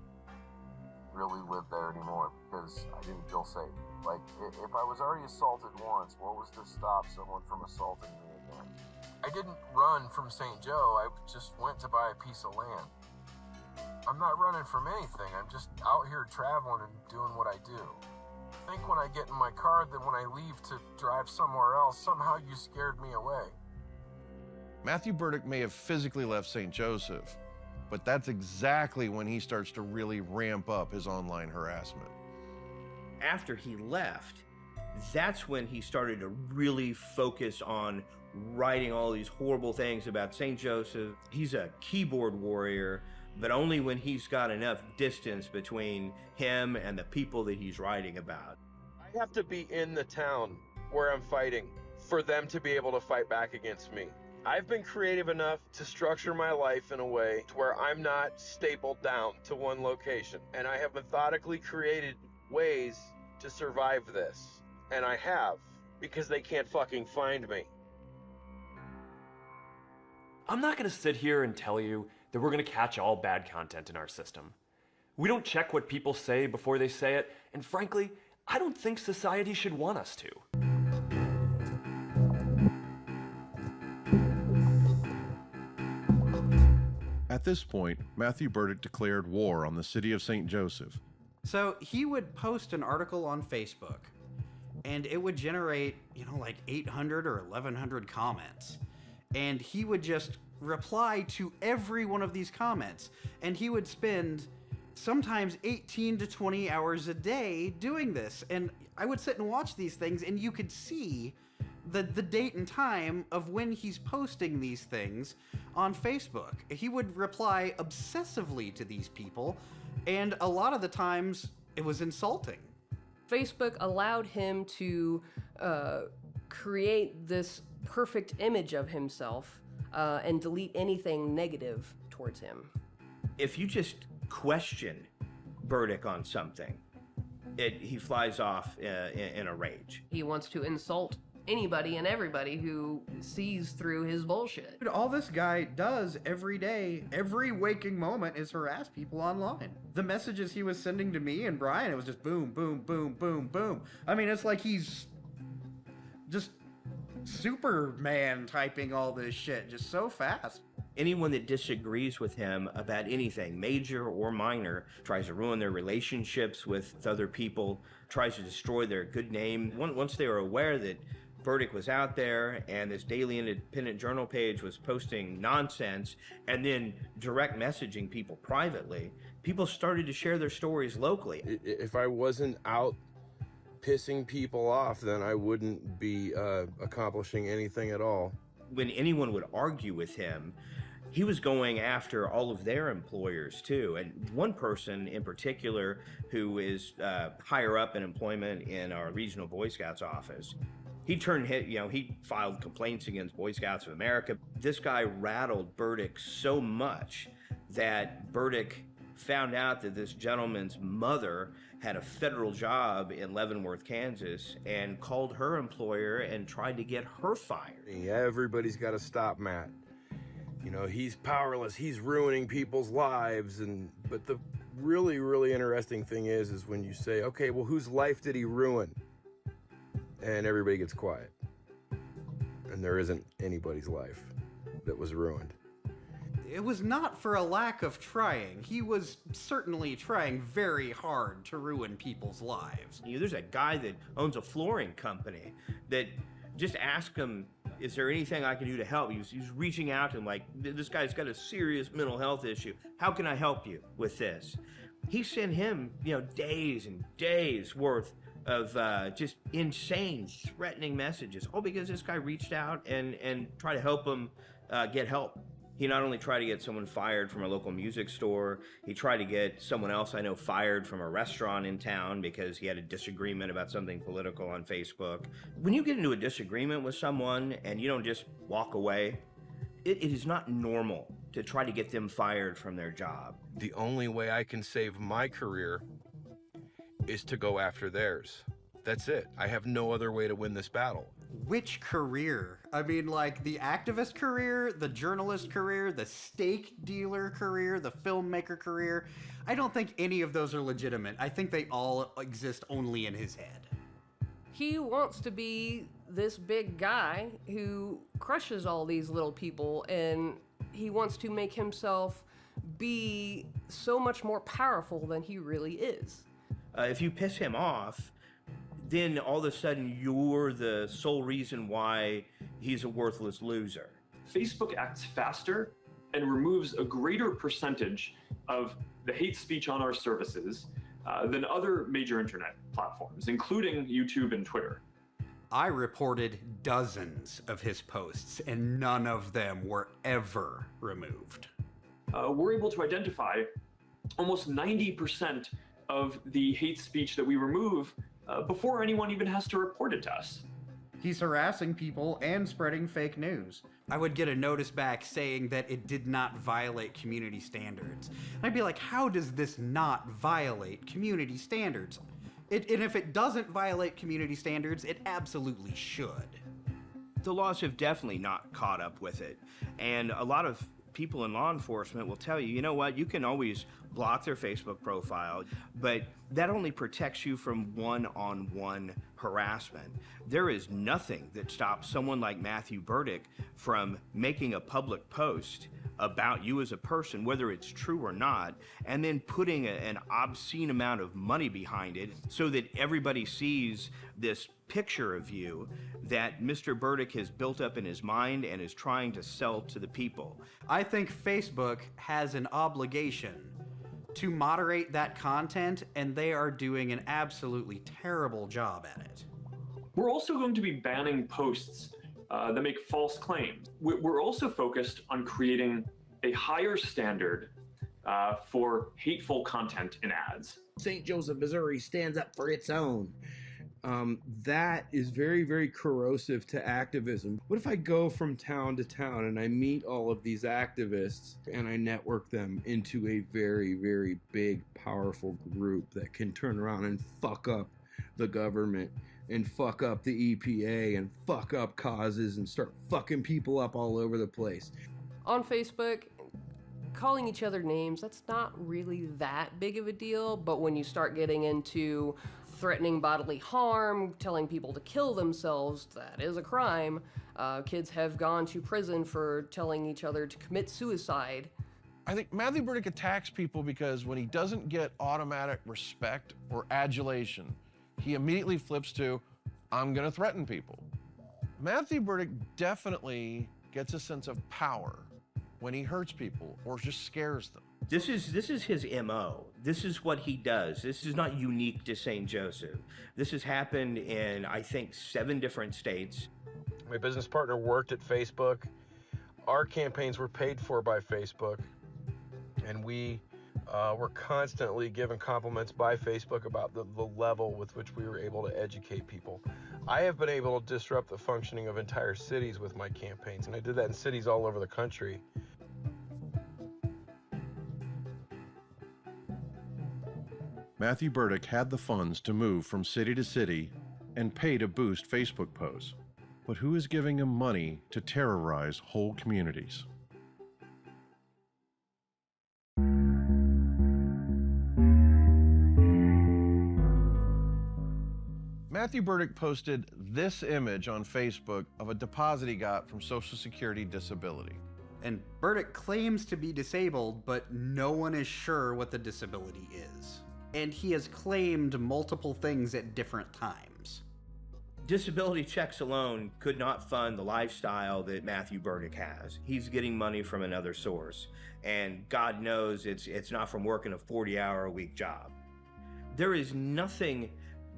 really live there anymore because I didn't feel safe. Like, if I was already assaulted once, what was to stop someone from assaulting me again? I didn't run from St. Joe, I just went to buy a piece of land. I'm not running from anything, I'm just out here traveling and doing what I do. I think when I get in my car that when I leave to drive somewhere else, somehow you scared me away. Matthew Berdyck may have physically left St. Joseph, but that's exactly when he starts to really ramp up his online harassment. After he left, that's when he started to really focus on writing all these horrible things about St. Joseph. He's a keyboard warrior, but only when he's got enough distance between him and the people that he's writing about. I have to be in the town where I'm fighting for them to be able to fight back against me. I've been creative enough to structure my life in a way to where I'm not stapled down to one location. And I have methodically created ways to survive this. And I have, because they can't fucking find me. I'm not going to sit here and tell you that we're going to catch all bad content in our system. We don't check what people say before they say it, and frankly, I don't think society should want us to. At this point, Matthew Berdyck declared war on the city of St. Joseph. So he would post an article on Facebook, and it would generate, like 800 or 1,100 comments. And he would just reply to every one of these comments. And he would spend sometimes 18 to 20 hours a day doing this. And I would sit and watch these things, and you could see the date and time of when he's posting these things on Facebook. He would reply obsessively to these people, and a lot of the times it was insulting. Facebook allowed him to create this perfect image of himself and delete anything negative towards him. If you just question Berdyck on something, he flies off in a rage. He wants to insult anybody and everybody who sees through his bullshit. Dude, all this guy does every day, every waking moment, is harass people online. The messages he was sending to me and Brian, it was just boom, boom, boom, boom, boom. I mean, it's like he's just Superman typing all this shit just so fast. Anyone that disagrees with him about anything, major or minor, tries to ruin their relationships with other people, tries to destroy their good name. Once they were aware that Berdyck was out there and this Daily Independent Journal page was posting nonsense and then direct messaging people privately, people started to share their stories locally. If I wasn't out pissing people off, then I wouldn't be accomplishing anything at all. When anyone would argue with him, he was going after all of their employers too. And one person in particular who is higher up in employment in our regional Boy Scouts office, he filed complaints against Boy Scouts of America. This guy rattled Berdyck so much that Berdyck found out that this gentleman's mother had a federal job in Leavenworth, Kansas, and called her employer and tried to get her fired. Everybody's got to stop Matt. You know, he's powerless, he's ruining people's lives, but the really, really interesting thing is when you say, okay, well, whose life did he ruin? And everybody gets quiet. And there isn't anybody's life that was ruined. It was not for a lack of trying. He was certainly trying very hard to ruin people's lives. There's a guy that owns a flooring company that just asked him, is there anything I can do to help? He was reaching out to him like, this guy's got a serious mental health issue. How can I help you with this? He sent him, days and days worth of just insane, threatening messages, all because this guy reached out and tried to help him get help. He not only tried to get someone fired from a local music store, he tried to get someone else I know fired from a restaurant in town because he had a disagreement about something political on Facebook. When you get into a disagreement with someone and you don't just walk away, it is not normal to try to get them fired from their job. The only way I can save my career is to go after theirs. That's it. I have no other way to win this battle. Which career? I mean, like the activist career, the journalist career, the steak dealer career, the filmmaker career. I don't think any of those are legitimate. I think they all exist only in his head. He wants to be this big guy who crushes all these little people, and he wants to make himself be so much more powerful than he really is. If you piss him off, then all of a sudden you're the sole reason why he's a worthless loser. Facebook acts faster and removes a greater percentage of the hate speech on our services than other major internet platforms, including YouTube and Twitter. I reported dozens of his posts, and none of them were ever removed. We're able to identify almost 90% of the hate speech that we remove before anyone even has to report it to us. He's harassing people and spreading fake news. I would get a notice back saying that it did not violate community standards. And I'd be like, how does this not violate community standards? And if it doesn't violate community standards, it absolutely should. The laws have definitely not caught up with it. And a lot of people in law enforcement will tell you, you know what, you can always block their Facebook profile, but that only protects you from one-on-one harassment. There is nothing that stops someone like Matthew Berdyck from making a public post about you as a person, whether it's true or not, and then putting an obscene amount of money behind it so that everybody sees this picture of you that Mr. Berdyck has built up in his mind and is trying to sell to the people. I think Facebook has an obligation to moderate that content, and they are doing an absolutely terrible job at it. We're also going to be banning posts that make false claims. We're also focused on creating a higher standard for hateful content in ads. St. Joseph, Missouri stands up for its own. That is very, very corrosive to activism. What if I go from town to town and I meet all of these activists and I network them into a very, very big, powerful group that can turn around and fuck up the government and fuck up the EPA and fuck up causes and start fucking people up all over the place. On Facebook, calling each other names, that's not really that big of a deal, but when you start getting into threatening bodily harm, telling people to kill themselves, that is a crime. Kids have gone to prison for telling each other to commit suicide. I think Matthew Berdyck attacks people because when he doesn't get automatic respect or adulation, he immediately flips to, I'm gonna threaten people. Matthew Berdyck definitely gets a sense of power when he hurts people or just scares them. This is his MO. This is what he does. This is not unique to St. Joseph. This has happened in, I think, 7 different states. My business partner worked at Facebook. Our campaigns were paid for by Facebook. And we were constantly given compliments by Facebook about the level with which we were able to educate people. I have been able to disrupt the functioning of entire cities with my campaigns, and I did that in cities all over the country. Matthew Berdyck had the funds to move from city to city and pay to boost Facebook posts. But who is giving him money to terrorize whole communities? Matthew Berdyck posted this image on Facebook of a deposit he got from Social Security disability. And Berdyck claims to be disabled, but no one is sure what the disability is. And he has claimed multiple things at different times. Disability checks alone could not fund the lifestyle that Matthew Berdyck has. He's getting money from another source, and God knows it's not from working a 40-hour-a-week job. There is nothing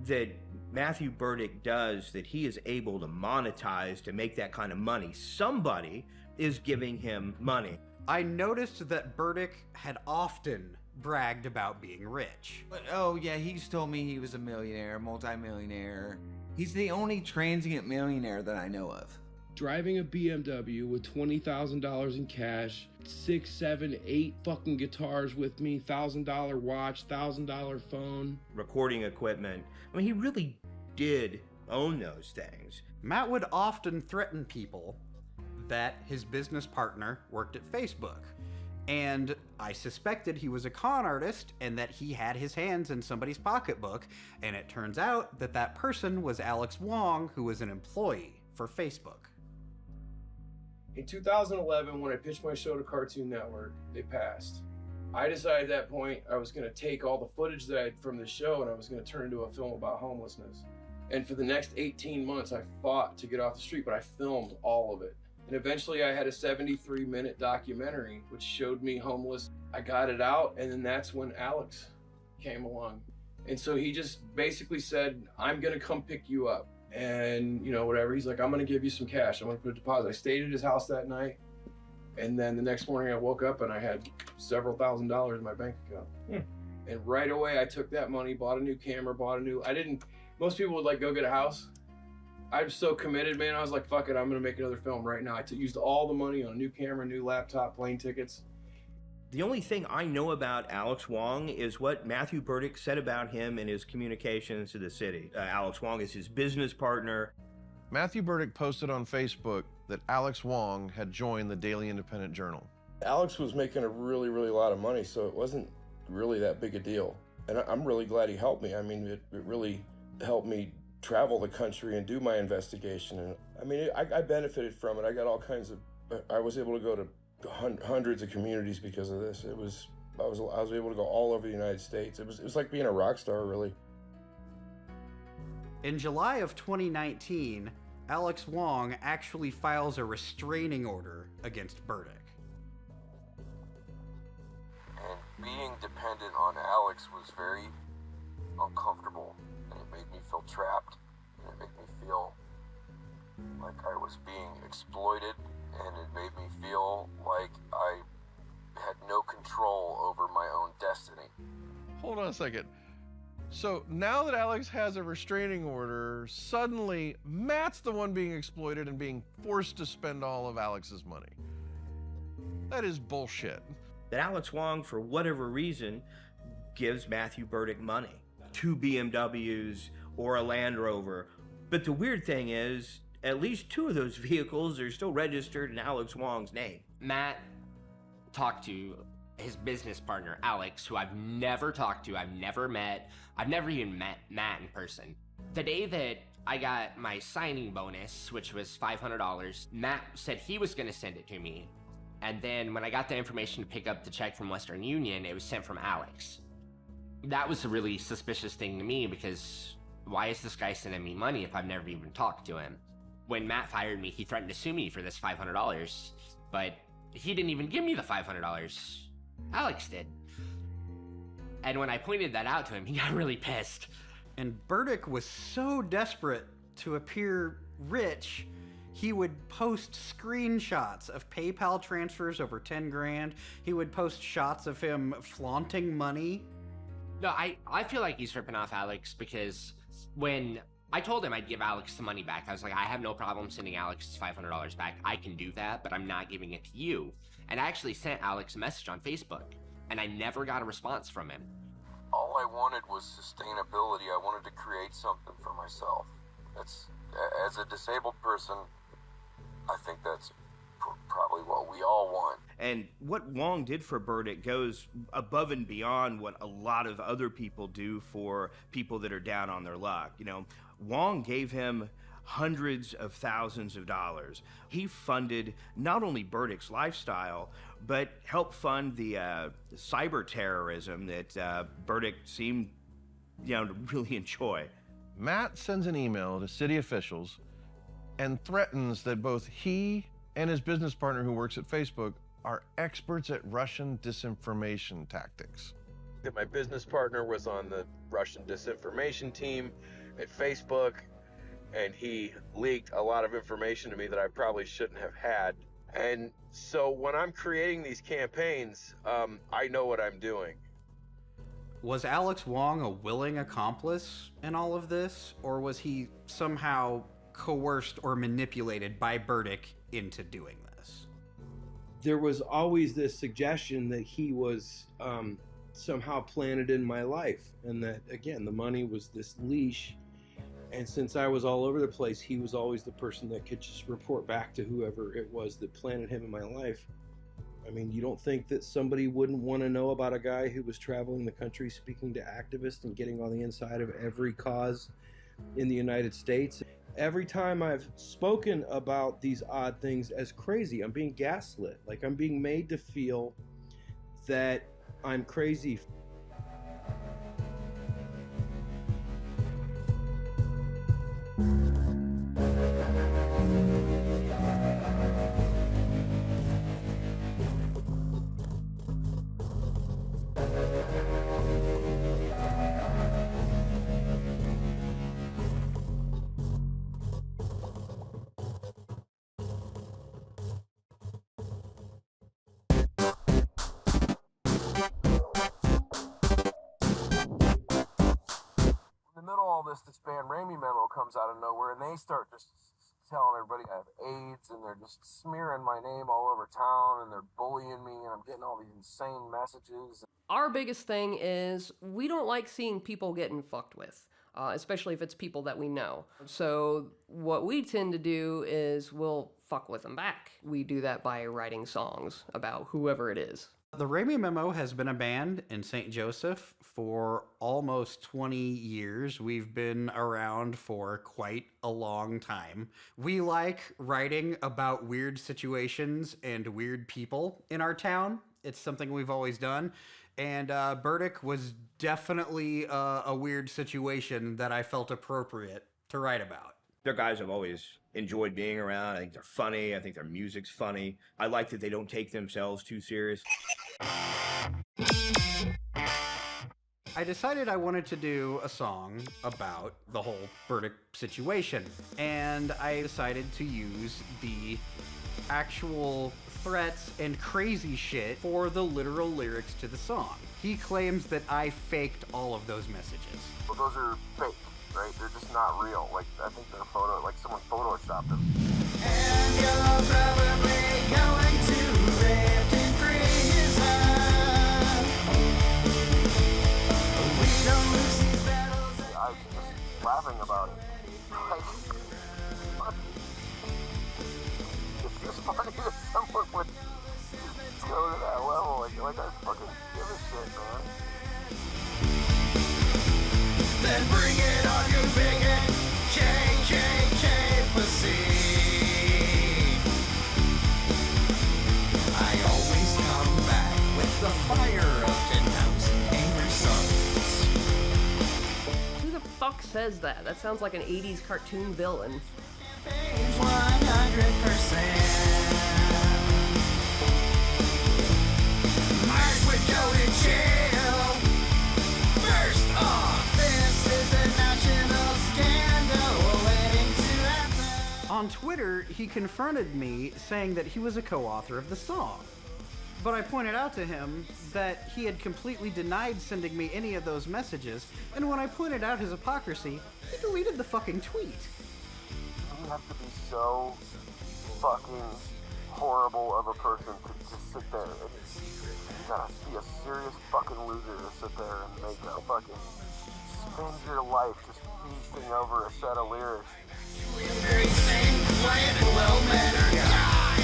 that Matthew Berdyck does that he is able to monetize to make that kind of money. Somebody is giving him money. I noticed that Berdyck had often bragged about being rich. But, oh yeah, he's told me he was a millionaire, multimillionaire. He's the only transient millionaire that I know of. Driving a BMW with $20,000 in cash, 6, 7, 8 fucking guitars with me, $1,000 watch, $1,000 phone. Recording equipment. I mean, he really did own those things. Matt would often threaten people that his business partner worked at Facebook. And I suspected he was a con artist and that he had his hands in somebody's pocketbook. And it turns out that that person was Alex Wong, who was an employee for Facebook. In 2011, when I pitched my show to Cartoon Network, they passed. I decided at that point I was going to take all the footage that I had from the show and I was going to turn it into a film about homelessness. And for the next 18 months, I fought to get off the street, but I filmed all of it. And eventually I had a 73-minute documentary which showed me homeless. I got it out, and then that's when Alex came along. And so he just basically said, I'm going to come pick you up. And, you know, whatever. He's like, I'm going to give you some cash. I'm going to put a deposit. I stayed at his house that night. And then the next morning I woke up and I had several $1,000s in my bank account. And right away I took that money, bought a new camera, most people would like go get a house. I'm so committed, man. I was like, fuck it, I'm gonna make another film right now. I used all the money on a new camera, new laptop, plane tickets. The only thing I know about Alex Wong is what Matthew Berdyck said about him in his communications to the city. Alex Wong is his business partner. Matthew Berdyck posted on Facebook that Alex Wong had joined the Daily Independent Journal. Alex was making a really, really lot of money, so it wasn't really that big a deal. And I'm really glad he helped me. I mean, it really helped me travel the country and do my investigation. And I mean, I benefited from it. I got all kinds of, I was able to go to hundreds of communities because of this. I was able to go all over the United States. It was like being a rock star, really. In July of 2019, Alex Wong actually files a restraining order against Berdyck. And being dependent on Alex was very uncomfortable, and it made me feel trapped, and it made me feel like I was being exploited, and it made me feel like I had no control over my own destiny. Hold on a second. So now that Alex has a restraining order, suddenly Matt's the one being exploited and being forced to spend all of Alex's money. That is bullshit. That Alex Wong, for whatever reason, gives Matthew Berdyck money. 2 BMWs or a Land Rover But the weird thing is, at least 2 of those vehicles are still registered in Alex Wong's name. Matt talked to his business partner, Alex, who I've never talked to, I've never met, I've never even met Matt in person. The day that I got my signing bonus, which was $500, Matt said he was gonna send it to me. And then when I got the information to pick up the check from Western Union, it was sent from Alex. That was a really suspicious thing to me because why is this guy sending me money if I've never even talked to him? When Matt fired me, he threatened to sue me for this $500, but he didn't even give me the $500. Alex did. And when I pointed that out to him, he got really pissed. And Berdyck was so desperate to appear rich, he would post screenshots of PayPal transfers over 10 grand. He would post shots of him flaunting money. No, I feel like he's ripping off Alex because when I told him I'd give Alex the money back, I was like, I have no problem sending Alex his $500 back. I can do that, but I'm not giving it to you. And I actually sent Alex a message on Facebook, and I never got a response from him. All I wanted was sustainability. I wanted to create something for myself. As a disabled person, I think that's probably what we all want. And what Wong did for Berdyck goes above and beyond what a lot of other people do for people that are down on their luck. You know, Wong gave him hundreds of thousands of dollars. He funded not only Berdyck's lifestyle, but helped fund the cyber terrorism that Berdyck seemed, to really enjoy. Matt sends an email to city officials and threatens that both he and his business partner who works at Facebook are experts at Russian disinformation tactics. My business partner was on the Russian disinformation team at Facebook, and he leaked a lot of information to me that I probably shouldn't have had. And so when I'm creating these campaigns, I know what I'm doing. Was Alex Wong a willing accomplice in all of this, or was he somehow coerced or manipulated by Berdyck into doing this? There was always this suggestion that he was somehow planted in my life, and that, again, the money was this leash. And since I was all over the place, he was always the person that could just report back to whoever it was that planted him in my life. I mean, you don't think that somebody wouldn't want to know about a guy who was traveling the country speaking to activists and getting on the inside of every cause in the United States? Every time I've spoken about these odd things as crazy, I'm being gaslit. Like, I'm being made to feel that I'm crazy. This band Ramey memo comes out of nowhere, and they start just telling everybody I have AIDS, and they're just smearing my name all over town, and they're bullying me, and I'm getting all these insane messages. Our biggest thing is we don't like seeing people getting fucked with, especially if it's people that we know. So what we tend to do is we'll fuck with them back. We do that by writing songs about whoever it is. The Ramey Memo has been a band in St. Joseph for almost 20 years. We've been around for quite a long time. We like writing about weird situations and weird people in our town. It's something we've always done. And Berdyck was definitely a weird situation that I felt appropriate to write about. They're guys I've always enjoyed being around. I think they're funny. I think their music's funny. I like that they don't take themselves too serious. I decided I wanted to do a song about the whole Berdyck situation, and I decided to use the actual threats and crazy shit for the literal lyrics to the song. He claims that I faked all of those messages. Well, those are fake, right? They're just not real. Like, I think they're someone photoshopped them. And you're probably going to rest in prison. We don't lose these battles. I was just laughing about it. says that? That sounds like an 80s cartoon villain. 100%. Myers would go to jail. First off, this is a national scandal waiting to happen. On Twitter, he confronted me saying that he was a co-author of the song. But I pointed out to him that he had completely denied sending me any of those messages, and when I pointed out his hypocrisy, he deleted the fucking tweet. You have to be so fucking horrible of a person to just sit there. You gotta be a serious fucking loser to sit there and make a fucking spend your life just feasting over a set of lyrics. Very same, quiet and well-mannered guy.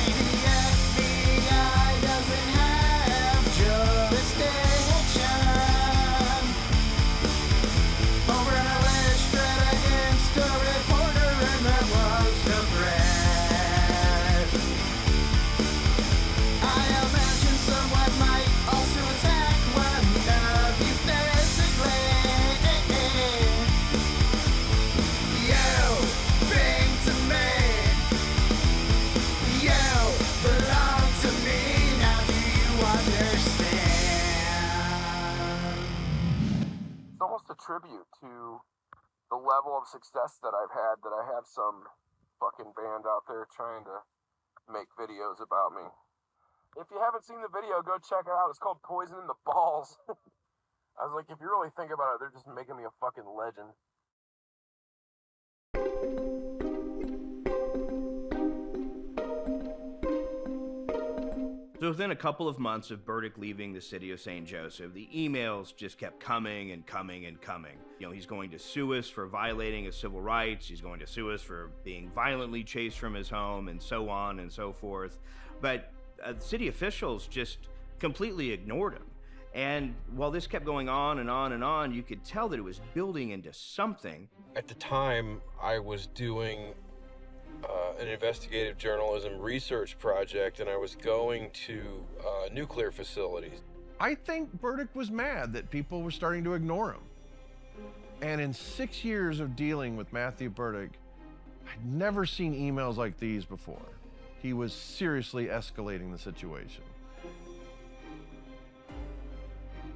The FBI doesn't have jurisdiction over an alleged threat against a reporter, and that was the threat. I imagine someone might also attack one of you physically. You bring to me. You belong to me. Now do you understand? It's almost a tribute to the level of success that I've had, that I have some fucking band out there trying to make videos about me. If you haven't seen the video, go check it out. It's called Poison in the Balls. I was like, if you really think about it, they're just making me a fucking legend. So within a couple of months of Berdyck leaving the city of St. Joseph, the emails just kept coming and coming and coming. You know, he's going to sue us for violating his civil rights. He's going to sue us for being violently chased from his home, and so on and so forth. But city officials just completely ignored him. And while this kept going on and on and on, you could tell that it was building into something. At the time, I was doing an investigative journalism research project, and I was going to nuclear facilities. I think Berdyck was mad that people were starting to ignore him. And in 6 years of dealing with Matthew Berdyck, I'd never seen emails like these before. He was seriously escalating the situation.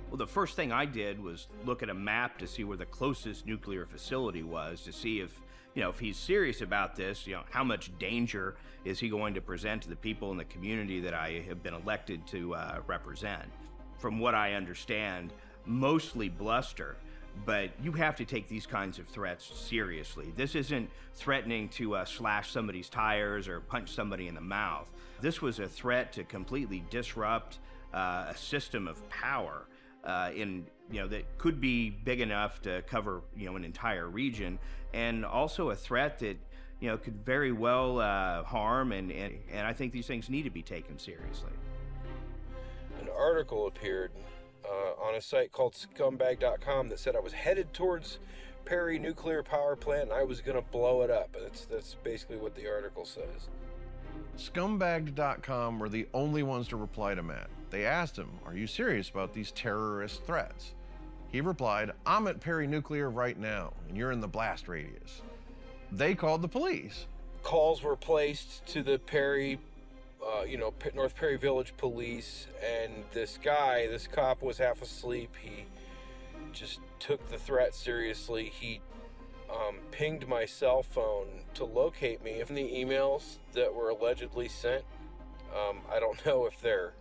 Well, the first thing I did was look at a map to see where the closest nuclear facility was, to see if, you know, if he's serious about this, you know, how much danger is he going to present to the people in the community that I have been elected to represent. From what I understand, mostly bluster, but you have to take these kinds of threats seriously. This isn't threatening to slash somebody's tires or punch somebody in the mouth. This was a threat to completely disrupt a system of power that could be big enough to cover, an entire region, and also a threat that, could very well harm, and I think these things need to be taken seriously. An article appeared on a site called scumbag.com that said I was headed towards Perry Nuclear Power Plant and I was going to blow it up. That's basically what the article says. Scumbag.com were the only ones to reply to Matt. They asked him, "Are you serious about these terrorist threats?" He replied, "I'm at Perry Nuclear right now, and you're in the blast radius." They called the police. Calls were placed to the Perry, North Perry Village Police, and this cop was half asleep. He just took the threat seriously. He pinged my cell phone to locate me. From the emails that were allegedly sent, I don't know if they're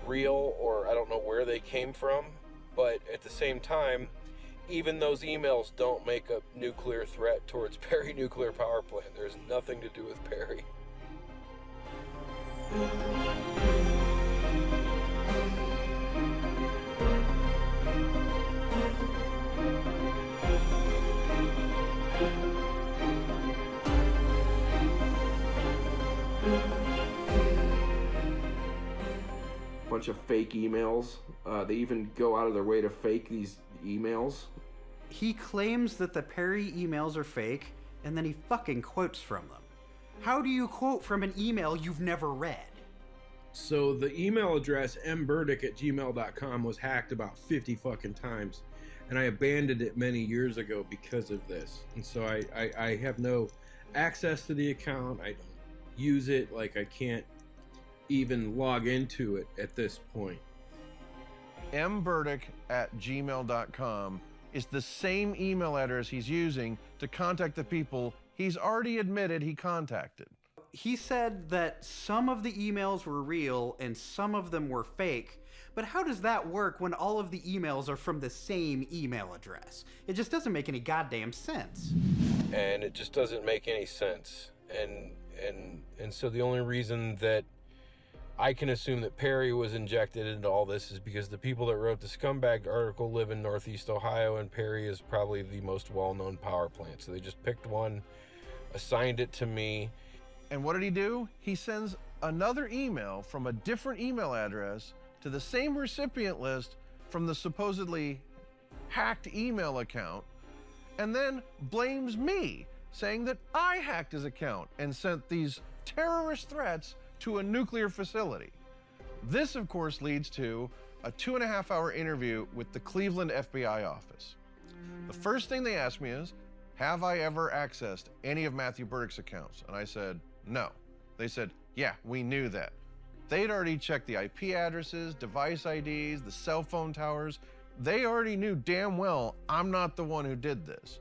real or I don't know where they came from, but at the same time, even those emails don't make a nuclear threat towards Perry Nuclear Power Plant. There's nothing to do with Perry. Bunch of fake emails. They even go out of their way to fake these emails. He claims that the Perry emails are fake, and then he fucking quotes from them. How do you quote from an email you've never read? So the email address mberdyck@gmail.com was hacked about 50 fucking times. and I abandoned it many years ago because of this. And so I have no access to the account. I don't use it. Like, I can't even log into it at this point. mberdyck@gmail.com is the same email address he's using to contact the people he's already admitted he contacted. He said that some of the emails were real and some of them were fake. But how does that work when all of the emails are from the same email address? It just doesn't make any goddamn sense. And it just doesn't make any sense. And so the only reason that I can assume that Perry was injected into all this is because the people that wrote the scumbag article live in Northeast Ohio, and Perry is probably the most well-known power plant. So they just picked one, assigned it to me. And what did he do? He sends another email from a different email address to the same recipient list from the supposedly hacked email account, and then blames me, saying that I hacked his account and sent these terrorist threats to a nuclear facility. This, of course, leads to a 2.5-hour interview with the Cleveland FBI office. The first thing they asked me is, have I ever accessed any of Matthew Berdyck's accounts? And I said, no. They said, yeah, we knew that. They'd already checked the IP addresses, device IDs, the cell phone towers. They already knew damn well I'm not the one who did this.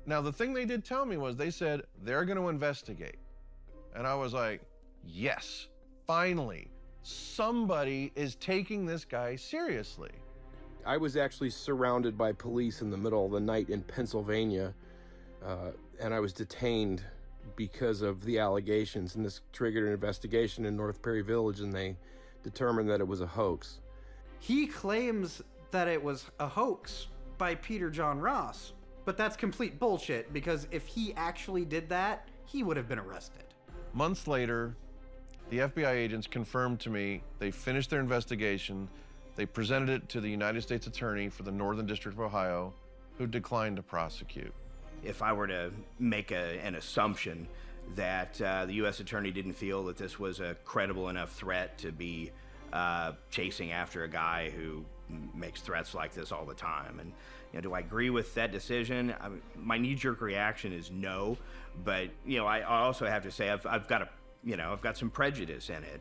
Now, the thing they did tell me was they said they're going to investigate. And I was like, yes, finally, somebody is taking this guy seriously. I was actually surrounded by police in the middle of the night in Pennsylvania, and I was detained because of the allegations, and this triggered an investigation in North Perry Village, and they determined that it was a hoax. He claims that it was a hoax by Peter John Ross, but that's complete bullshit, because if he actually did that, he would have been arrested. Months later, the FBI agents confirmed to me they finished their investigation. They presented it to the United States Attorney for the Northern District of Ohio, who declined to prosecute. If I were to make an assumption that the U.S. Attorney didn't feel that this was a credible enough threat to be chasing after a guy who makes threats like this all the time, and do I agree with that decision? My knee-jerk reaction is no, but I also have to say I've got some prejudice in it.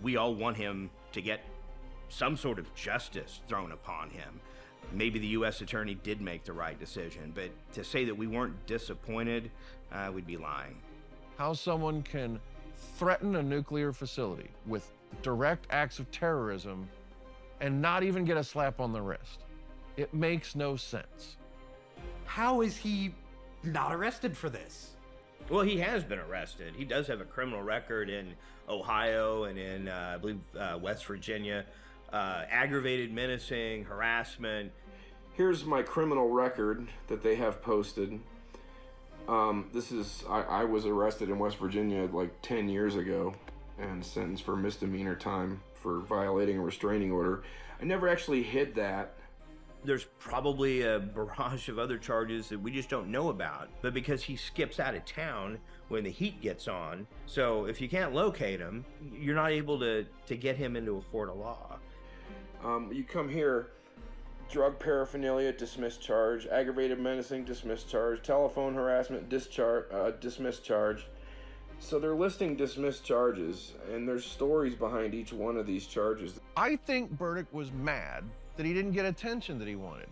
We all want him to get some sort of justice thrown upon him. Maybe the U.S. Attorney did make the right decision, but to say that we weren't disappointed, we'd be lying. How someone can threaten a nuclear facility with direct acts of terrorism and not even get a slap on the wrist. It makes no sense. How is he not arrested for this? Well, he has been arrested. He does have a criminal record in Ohio and in, I believe, West Virginia. Aggravated menacing, harassment. Here's my criminal record that they have posted. I was arrested in West Virginia like 10 years ago and sentenced for misdemeanor time for violating a restraining order. I never actually hid that. There's probably a barrage of other charges that we just don't know about, but because he skips out of town when the heat gets on, so if you can't locate him, you're not able to get him into a court of law. You come here, drug paraphernalia, dismissed charge, aggravated menacing, dismissed charge, telephone harassment, dismissed charge. So they're listing dismissed charges, and there's stories behind each one of these charges. I think Berdyck was mad that he didn't get attention that he wanted.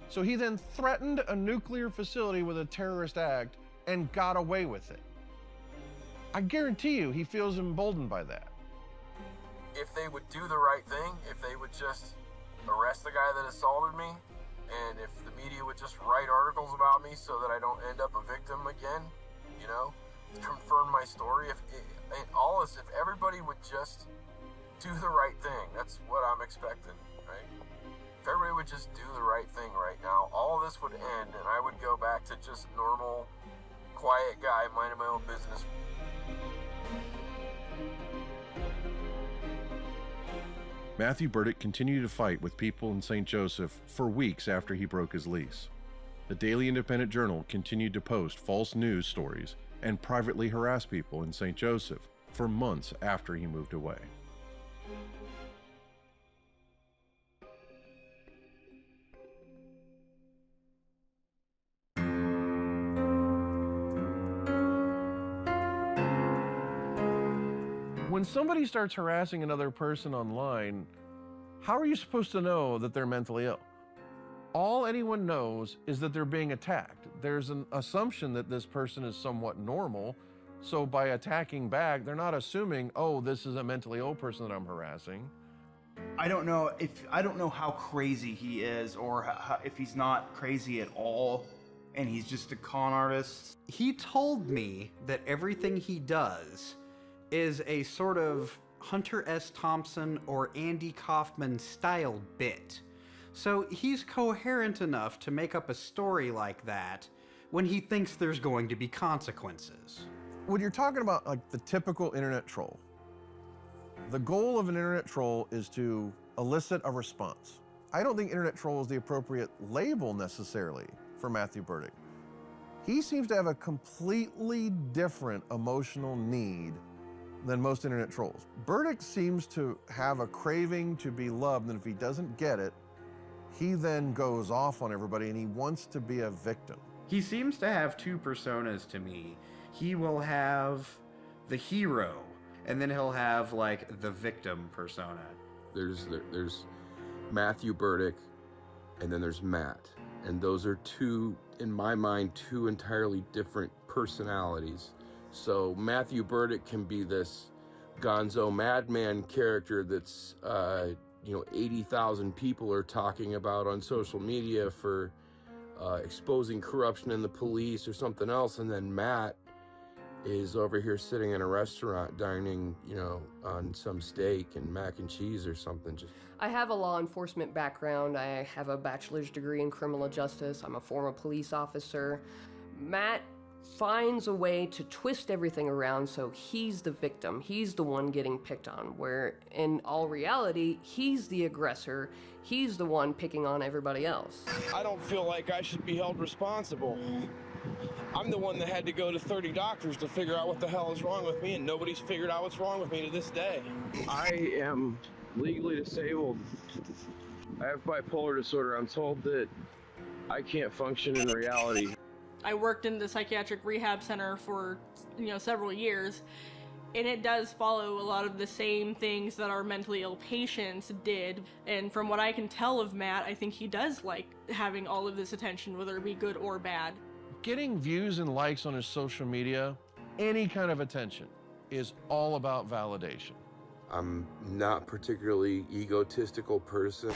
So he then threatened a nuclear facility with a terrorist act and got away with it. I guarantee you he feels emboldened by that. If they would do the right thing, if they would just arrest the guy that assaulted me, and if the media would just write articles about me so that I don't end up a victim again, confirm my story. If everybody would just do the right thing, that's what I'm expecting, right? If everybody would just do the right thing right now, all of this would end, and I would go back to just normal, quiet guy, minding my own business. Matthew Berdyck continued to fight with people in St. Joseph for weeks after he broke his lease. The Daily Independent Journal continued to post false news stories and privately harass people in St. Joseph for months after he moved away. When somebody starts harassing another person online, how are you supposed to know that they're mentally ill? All anyone knows is that they're being attacked. There's an assumption that this person is somewhat normal, so by attacking back, they're not assuming, oh, this is a mentally ill person that I'm harassing. I don't know how crazy he is, or if he's not crazy at all, and he's just a con artist. He told me that everything he does is a sort of Hunter S. Thompson or Andy Kaufman style bit. So he's coherent enough to make up a story like that when he thinks there's going to be consequences. When you're talking about like the typical internet troll, the goal of an internet troll is to elicit a response. I don't think internet troll is the appropriate label necessarily for Matthew Berdyck. He seems to have a completely different emotional need than most internet trolls. Berdyck seems to have a craving to be loved, and if he doesn't get it, he then goes off on everybody and he wants to be a victim. He seems to have two personas to me. He will have the hero, and then he'll have like the victim persona. There's Matthew Berdyck, and then there's Matt. And those are two, in my mind, two entirely different personalities. So Matthew Berdyck can be this gonzo madman character that's, 80,000 people are talking about on social media for exposing corruption in the police or something else. And then Matt is over here sitting in a restaurant dining, on some steak and mac and cheese or something. I have a law enforcement background. I have a bachelor's degree in criminal justice. I'm a former police officer. Matt finds a way to twist everything around so he's the victim. He's the one getting picked on, where in all reality, he's the aggressor. He's the one picking on everybody else. I don't feel like I should be held responsible. I'm the one that had to go to 30 doctors to figure out what the hell is wrong with me, and nobody's figured out what's wrong with me to this day. I am legally disabled. I have bipolar disorder. I'm told that I can't function in reality. I worked in the psychiatric rehab center for, several years, and it does follow a lot of the same things that our mentally ill patients did. And from what I can tell of Matt, I think he does like having all of this attention, whether it be good or bad. Getting views and likes on his social media, any kind of attention, is all about validation. I'm not particularly egotistical person.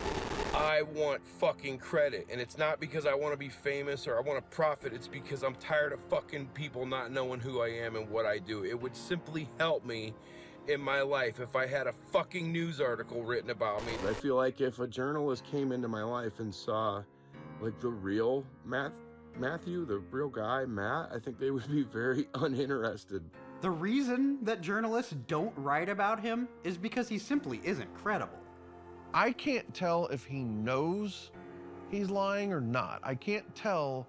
I want fucking credit, and it's not because I want to be famous or I want to profit. It's because I'm tired of fucking people not knowing who I am and what I do. It would simply help me in my life if I had a fucking news article written about me. I feel like if a journalist came into my life and saw like the real Matthew, the real guy, Matt, I think they would be very uninterested. The reason that journalists don't write about him is because he simply isn't credible. I can't tell if he knows he's lying or not. I can't tell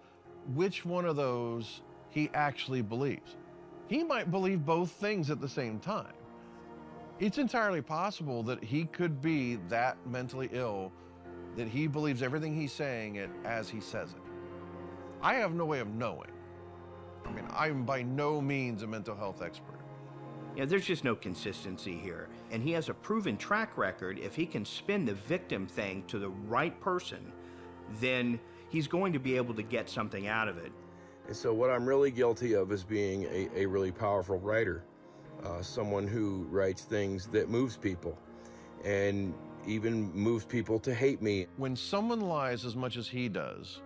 which one of those he actually believes. He might believe both things at the same time. It's entirely possible that he could be that mentally ill, that he believes everything he's saying it as he says it. I have no way of knowing. I mean, I'm by no means a mental health expert. There's just no consistency here. And he has a proven track record. If he can spin the victim thing to the right person, then he's going to be able to get something out of it. And so what I'm really guilty of is being a really powerful writer. Someone who writes things that moves people and even moves people to hate me. When someone lies as much as he does,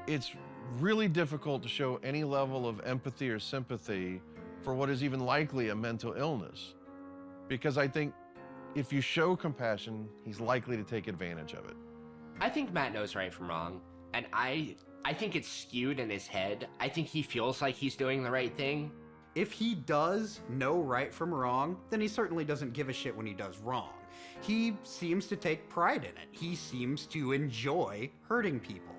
it's really difficult to show any level of empathy or sympathy for what is even likely a mental illness. Because I think if you show compassion, he's likely to take advantage of it. I think Matt knows right from wrong, and I think it's skewed in his head. I think he feels like he's doing the right thing. If he does know right from wrong, then he certainly doesn't give a shit when he does wrong. He seems to take pride in it. He seems to enjoy hurting people.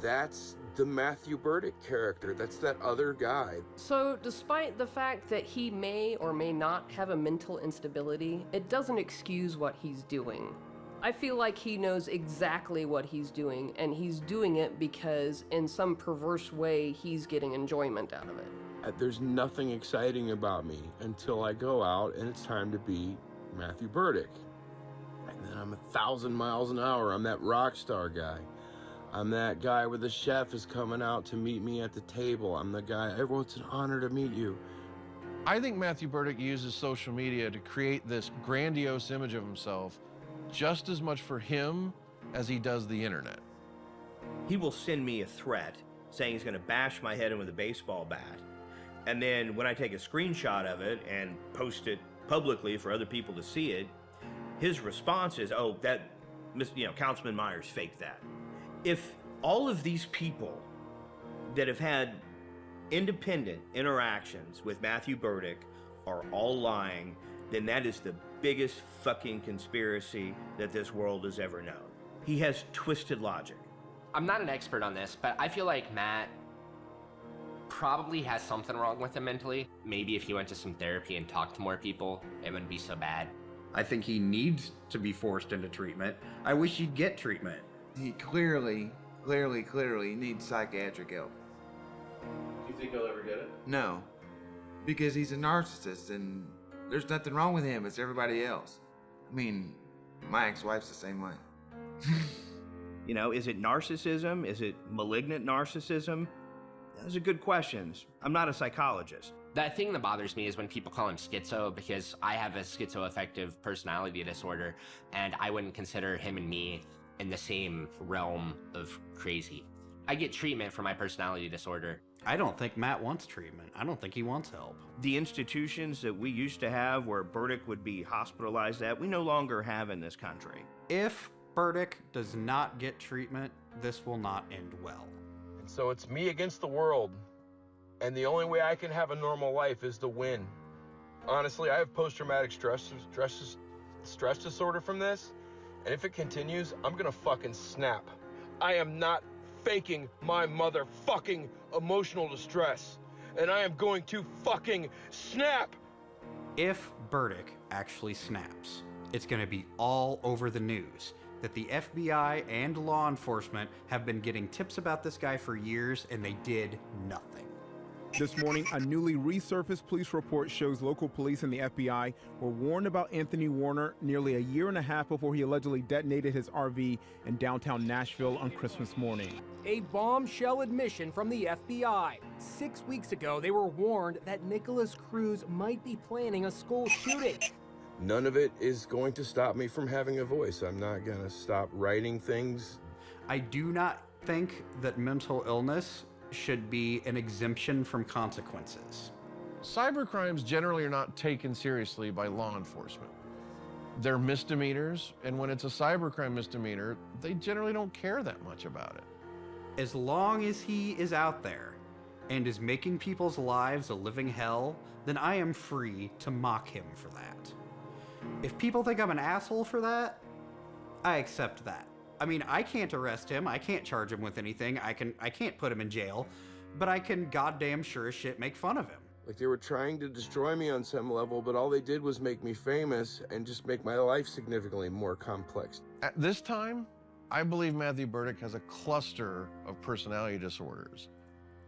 That's the Matthew Berdyck character. That's that other guy. So despite the fact that he may or may not have a mental instability, it doesn't excuse what he's doing. I feel like he knows exactly what he's doing, and he's doing it because in some perverse way he's getting enjoyment out of it. There's nothing exciting about me until I go out and it's time to be Matthew Berdyck. And then I'm 1,000 miles an hour. I'm that rock star guy. I'm that guy where the chef is coming out to meet me at the table. I'm the guy, oh, it's an honor to meet you. I think Matthew Berdyck uses social media to create this grandiose image of himself just as much for him as he does the internet. He will send me a threat saying he's going to bash my head in with a baseball bat. And then when I take a screenshot of it and post it publicly for other people to see it, his response is, oh, that, Councilman Myers faked that. If all of these people that have had independent interactions with Matthew Berdyck are all lying, then that is the biggest fucking conspiracy that this world has ever known. He has twisted logic. I'm not an expert on this, but I feel like Matt probably has something wrong with him mentally. Maybe if he went to some therapy and talked to more people, it wouldn't be so bad. I think he needs to be forced into treatment. I wish he'd get treatment. He clearly needs psychiatric help. Do you think he'll ever get it? No, because he's a narcissist and there's nothing wrong with him. It's everybody else. I mean, my ex-wife's the same way. Is it narcissism? Is it malignant narcissism? Those are good questions. I'm not a psychologist. That thing that bothers me is when people call him schizo, because I have a schizoaffective personality disorder, and I wouldn't consider him and me in the same realm of crazy. I get treatment for my personality disorder. I don't think Matt wants treatment. I don't think he wants help. The institutions that we used to have where Berdyck would be hospitalized at, we no longer have in this country. If Berdyck does not get treatment, this will not end well. And so it's me against the world. And the only way I can have a normal life is to win. Honestly, I have post-traumatic stress disorder from this. And if it continues, I'm gonna fucking snap. I am not faking my motherfucking emotional distress. And I am going to fucking snap. If Berdyck actually snaps, it's gonna be all over the news that the FBI and law enforcement have been getting tips about this guy for years and they did nothing. This morning, a newly resurfaced police report shows local police and the FBI were warned about Anthony Warner nearly a year and a half before he allegedly detonated his RV in downtown Nashville on Christmas morning. A bombshell admission from the FBI. 6 weeks ago, they were warned that Nicholas Cruz might be planning a school shooting. None of it is going to stop me from having a voice. I'm not gonna stop writing things. I do not think that mental illness should be an exemption from consequences. Cybercrimes generally are not taken seriously by law enforcement. They're misdemeanors, and when it's a cybercrime misdemeanor, they generally don't care that much about it. As long as he is out there and is making people's lives a living hell, then I am free to mock him for that. If people think I'm an asshole for that, I accept that. I mean, I can't arrest him, I can't charge him with anything, I can't put him in jail, but I can goddamn sure as shit make fun of him. Like they were trying to destroy me on some level, but all they did was make me famous and just make my life significantly more complex. At this time, I believe Matthew Berdyck has a cluster of personality disorders.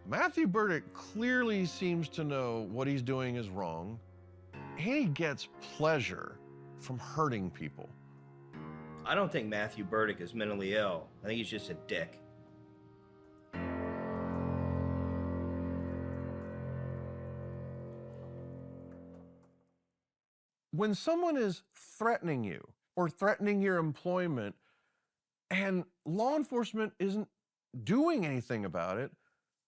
Matthew Berdyck clearly seems to know what he's doing is wrong, and he gets pleasure from hurting people. I don't think Matthew Berdyck is mentally ill. I think he's just a dick. When someone is threatening you or threatening your employment and law enforcement isn't doing anything about it,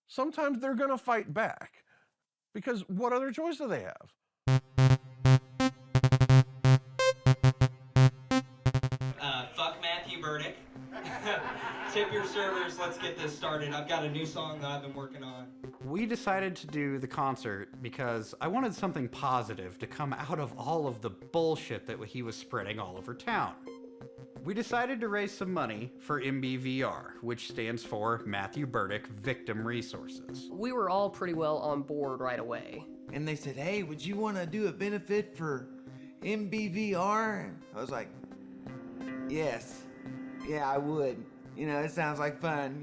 sometimes they're going to fight back. Because what other choice do they have? Fuck Matthew Berdyck. Tip your servers, let's get this started. I've got a new song that I've been working on. We decided to do the concert because I wanted something positive to come out of all of the bullshit that he was spreading all over town. We decided to raise some money for MBVR, which stands for Matthew Berdyck Victim Resources. We were all pretty well on board right away. And they said, hey, would you want to do a benefit for MBVR? I was like, yes. Yeah, I would. It sounds like fun,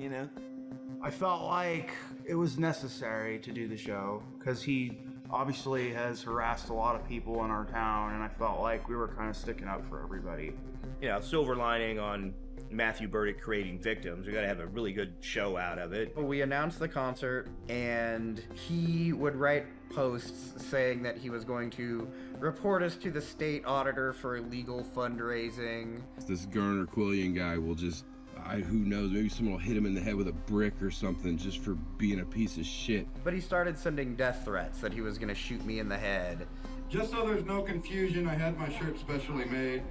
I felt like it was necessary to do the show because he obviously has harassed a lot of people in our town, and I felt like we were kind of sticking up for everybody. You know, silver lining on Matthew Berdyck creating victims. We got to have a really good show out of it. We announced the concert, and he would write posts saying that he was going to report us to the state auditor for illegal fundraising. This Garner Quillian guy will just, who knows, maybe someone will hit him in the head with a brick or something just for being a piece of shit. But he started sending death threats that he was going to shoot me in the head. Just so there's no confusion, I had my shirt specially made.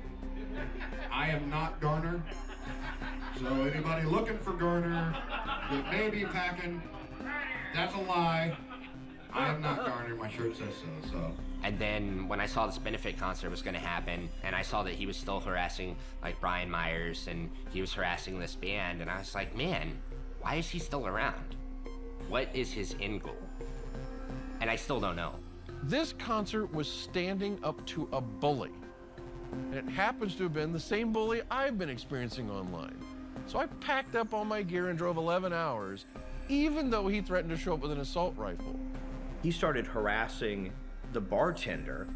I am not Garner. So anybody looking for Garner that may be packing, that's a lie. I am not Garner, my shirt says so. And then when I saw this benefit concert was going to happen, and I saw that he was still harassing like Brian Myers, and he was harassing this band, and I was like, man, why is he still around? What is his end goal? And I still don't know. This concert was standing up to a bully. And it happens to have been the same bully I've been experiencing online. So I packed up all my gear and drove 11 hours, even though he threatened to show up with an assault rifle. He started harassing the bartender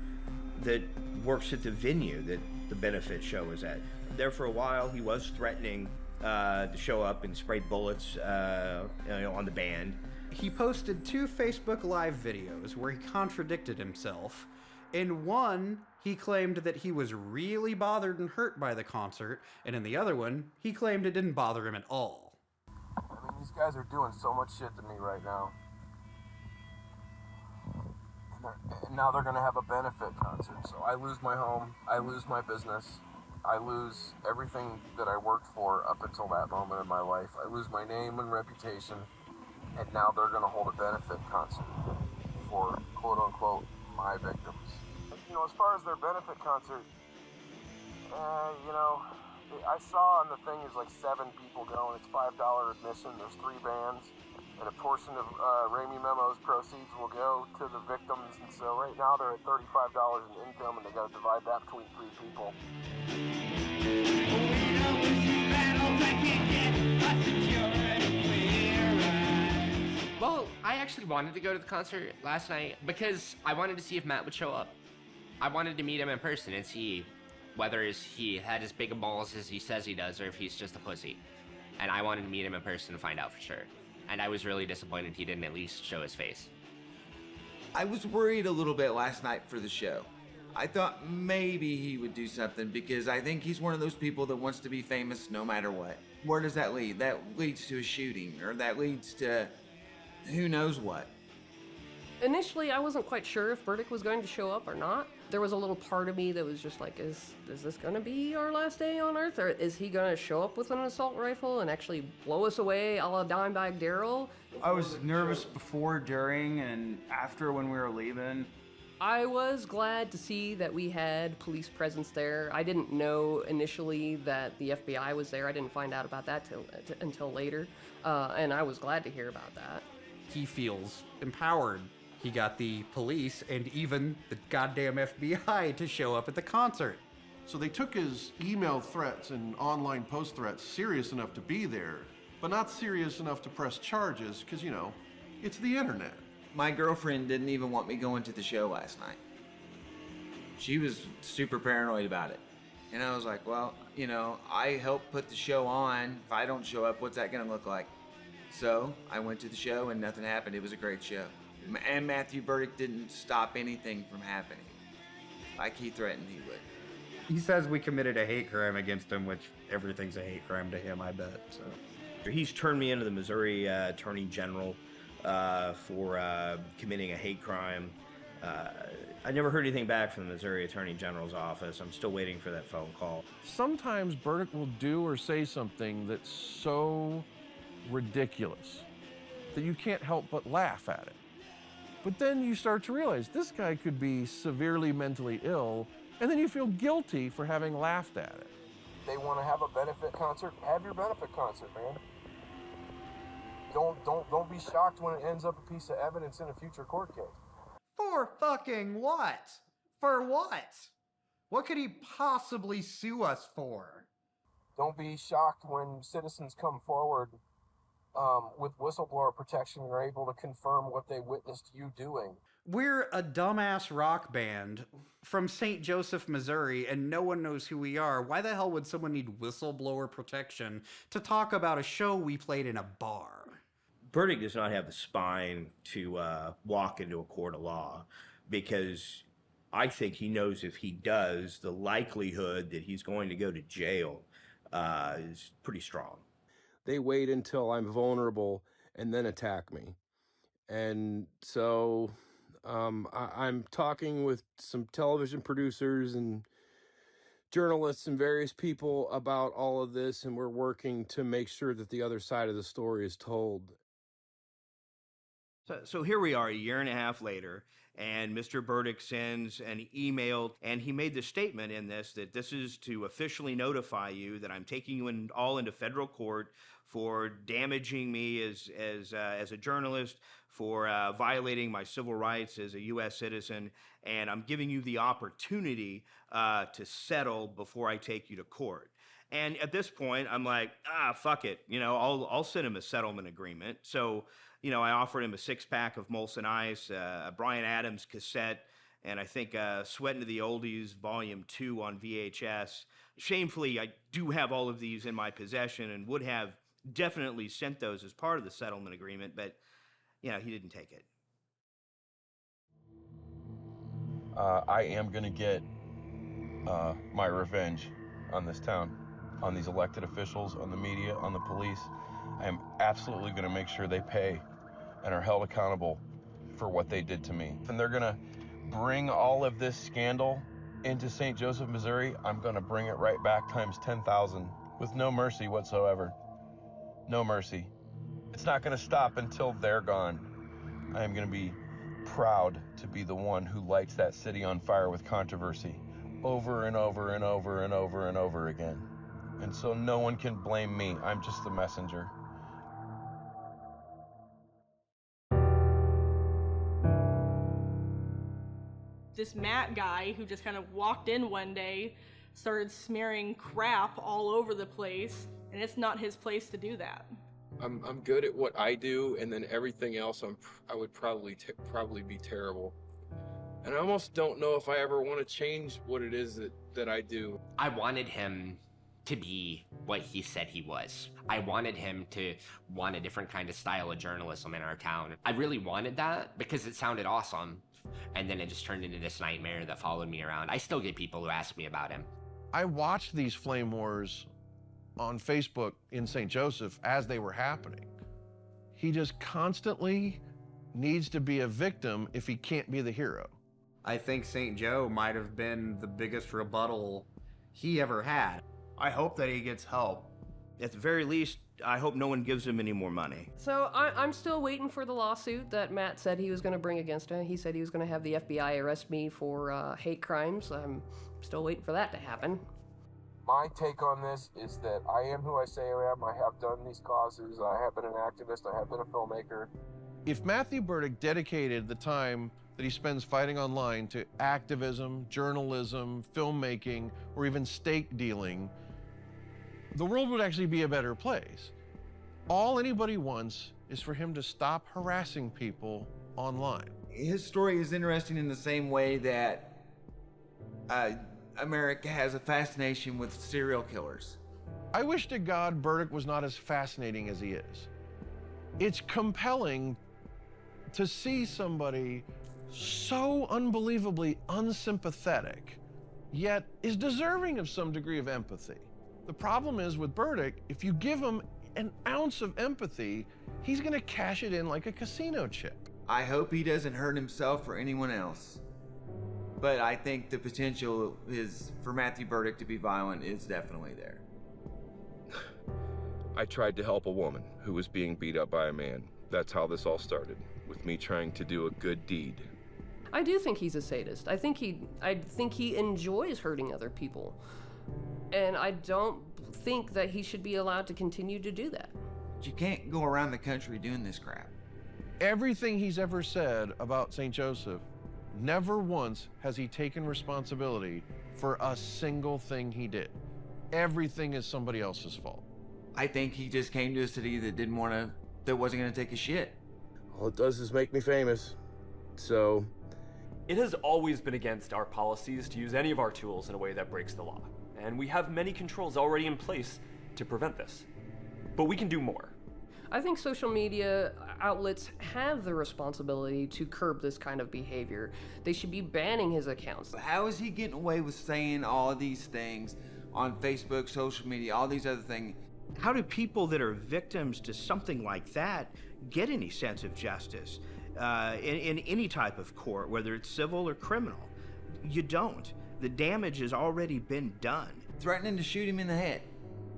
that works at the venue that the benefit show is at. There for a while, he was threatening to show up and spray bullets on the band. He posted 2 Facebook Live videos where he contradicted himself. In one, he claimed that he was really bothered and hurt by the concert, and in the other one, he claimed it didn't bother him at all. I mean, these guys are doing so much shit to me right now. And now they're gonna have a benefit concert. So I lose my home, I lose my business, I lose everything that I worked for up until that moment in my life. I lose my name and reputation, and now they're gonna hold a benefit concert for quote unquote my victims. You know, as far as their benefit concert, you know, I saw on the thing is like 7 people go, and it's $5 admission. There's 3 bands, and a portion of Ramey Memo's proceeds will go to the victims. And so right now they're at $35 in income, and they got to divide that between 3 people. Well, I actually wanted to go to the concert last night because I wanted to see if Matt would show up. I wanted to meet him in person and see whether he had as big a balls as he says he does or if he's just a pussy. And I wanted to meet him in person to find out for sure. And I was really disappointed he didn't at least show his face. I was worried a little bit last night for the show. I thought maybe he would do something because I think he's one of those people that wants to be famous no matter what. Where does that lead? That leads to a shooting, or that leads to who knows what. Initially, I wasn't quite sure if Berdyck was going to show up or not. There was a little part of me that was just like, is this going to be our last day on Earth? Or is he going to show up with an assault rifle and actually blow us away a la Dimebag Darrell? I was nervous before, during, and after when we were leaving. I was glad to see that we had police presence there. I didn't know initially that the FBI was there. I didn't find out about that until later. And I was glad to hear about that. He feels empowered. He got the police and even the goddamn FBI to show up at the concert. So they took his email threats and online post threats serious enough to be there, but not serious enough to press charges, because, you know, it's the internet. My girlfriend didn't even want me going to the show last night. She was super paranoid about it. And I was like, well, you know, I helped put the show on. If I don't show up, what's that gonna look like? So I went to the show and nothing happened. It was a great show. And Matthew Berdyck didn't stop anything from happening, like he threatened he would. He says we committed a hate crime against him, which everything's a hate crime to him, I bet. So he's turned me into the Missouri Attorney General for committing a hate crime. I never heard anything back from the Missouri Attorney General's office. I'm still waiting for that phone call. Sometimes Berdyck will do or say something that's so ridiculous that you can't help but laugh at it. But then you start to realize this guy could be severely mentally ill, and then you feel guilty for having laughed at it. They want to have a benefit concert, have your benefit concert, man. Don't be shocked when it ends up a piece of evidence in a future court case. for fucking what? For what? What could he possibly sue us for? Don't be shocked when citizens come forward with whistleblower protection and are able to confirm what they witnessed you doing. We're a dumbass rock band from St. Joseph, Missouri, and no one knows who we are. Why the hell would someone need whistleblower protection to talk about a show we played in a bar? Berdyck does not have the spine to walk into a court of law, because I think he knows if he does, the likelihood that he's going to go to jail is pretty strong. They wait until I'm vulnerable and then attack me. And so I'm talking with some television producers and journalists and various people about all of this, and we're working to make sure that the other side of the story is told. So here we are a year and a half later, and Mr. Berdyck sends an email, and he made the statement in this that this is to officially notify you that I'm taking you all into federal court for damaging me as a journalist, for violating my civil rights as a U.S. citizen, and I'm giving you the opportunity to settle before I take you to court. And at this point, I'm like, fuck it. I'll send him a settlement agreement. So, I offered him a 6-pack of Molson Ice, a Bryan Adams cassette, and I think Sweatin' to the Oldies Volume 2 on VHS. Shamefully, I do have all of these in my possession and would have definitely sent those as part of the settlement agreement, but, he didn't take it. I am going to get my revenge on this town, on these elected officials, on the media, on the police. I am absolutely going to make sure they pay and are held accountable for what they did to me. And they're going to bring all of this scandal into St. Joseph, Missouri. I'm going to bring it right back times 10,000 with no mercy whatsoever. No mercy. It's not going to stop until they're gone. I am going to be proud to be the one who lights that city on fire with controversy over and over and over and over and over again. And so no one can blame me. I'm just the messenger. This Matt guy who just kind of walked in one day started smearing crap all over the place, and it's not his place to do that. I'm good at what I do, and then everything else I would probably be terrible. And I almost don't know if I ever want to change what it is that I do. I wanted him to be what he said he was. I wanted him to want a different kind of style of journalism in our town. I really wanted that because it sounded awesome. And then it just turned into this nightmare that followed me around. I still get people who ask me about him. I watched these flame wars on Facebook in St. Joseph as they were happening. He just constantly needs to be a victim if he can't be the hero. I think St. Joe might have been the biggest rebuttal he ever had. I hope that he gets help. At the very least, I hope no one gives him any more money. So I'm still waiting for the lawsuit that Matt said he was going to bring against him. He said he was going to have the FBI arrest me for hate crimes. I'm still waiting for that to happen. My take on this is that I am who I say I am. I have done these causes. I have been an activist. I have been a filmmaker. If Matthew Berdyck dedicated the time that he spends fighting online to activism, journalism, filmmaking, or even stake dealing, the world would actually be a better place. All anybody wants is for him to stop harassing people online. His story is interesting in the same way that America has a fascination with serial killers. I wish to God Berdyck was not as fascinating as he is. It's compelling to see somebody so unbelievably unsympathetic, yet is deserving of some degree of empathy. The problem is with Berdyck, if you give him an ounce of empathy, he's gonna cash it in like a casino chip. I hope he doesn't hurt himself or anyone else. But I think the potential is for Matthew Berdyck to be violent is definitely there. I tried to help a woman who was being beat up by a man. That's how this all started, with me trying to do a good deed. I do think he's a sadist. I think he enjoys hurting other people. And I don't think that he should be allowed to continue to do that. You can't go around the country doing this crap. Everything he's ever said about St. Joseph, never once has he taken responsibility for a single thing he did. Everything is somebody else's fault. I think he just came to a city that didn't want to that wasn't going to take a shit. All it does is make me famous. So... It has always been against our policies to use any of our tools in a way that breaks the law. And we have many controls already in place to prevent this. But we can do more. I think social media outlets have the responsibility to curb this kind of behavior. They should be banning his accounts. How is he getting away with saying all of these things on Facebook, social media, all these other things? How do people that are victims to something like that get any sense of justice in any type of court, whether it's civil or criminal? You don't. The damage has already been done. Threatening to shoot him in the head.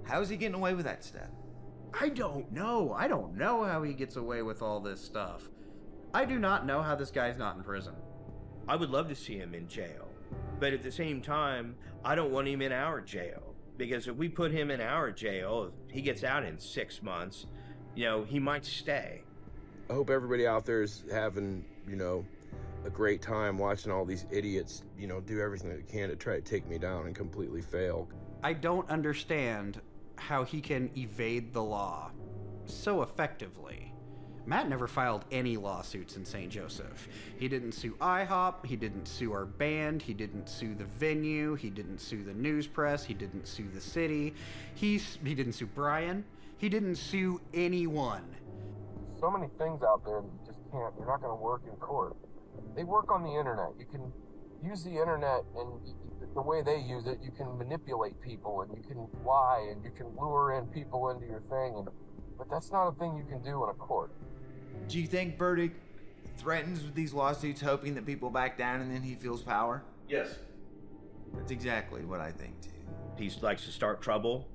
How is he getting away with that stuff? I don't know. I don't know how he gets away with all this stuff. I do not know how this guy's not in prison. I would love to see him in jail. But at the same time, I don't want him in our jail. Because if we put him in our jail, if he gets out in 6 months, he might stay. I hope everybody out there is having, a great time watching all these idiots, do everything they can to try to take me down and completely fail. I don't understand how he can evade the law so effectively. Matt never filed any lawsuits in St. Joseph. He didn't sue IHOP, he didn't sue our band, he didn't sue the venue, he didn't sue the news press, he didn't sue the city, he didn't sue Brian, he didn't sue anyone. So many things out there that you just can't, they're not going to work in court. They work on the internet. You can use the internet, and the way they use it, you can manipulate people, and you can lie, and you can lure in people into your thing, but that's not a thing you can do in a court. Do you think Berdyck threatens with these lawsuits hoping that people back down and then he feels power? Yes. That's exactly what I think too. He likes to start trouble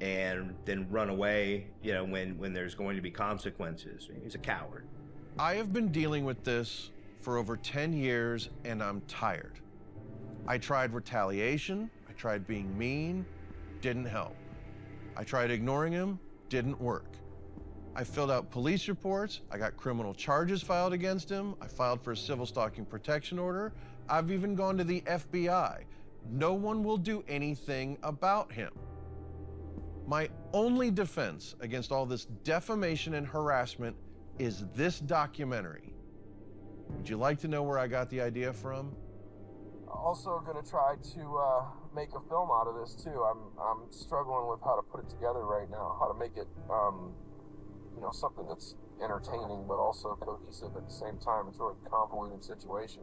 and then run away, when there's going to be consequences. He's a coward. I have been dealing with this for over 10 years, and I'm tired. I tried retaliation, I tried being mean, didn't help. I tried ignoring him, didn't work. I filled out police reports, I got criminal charges filed against him, I filed for a Civil Stalking Protection Order, I've even gone to the FBI. No one will do anything about him. My only defense against all this defamation and harassment is this documentary. Would you like to know where I got the idea from? Also going to try to make a film out of this too. I'm struggling with how to put it together right now, how to make it something that's entertaining but also cohesive at the same time. It's a really convoluted situation.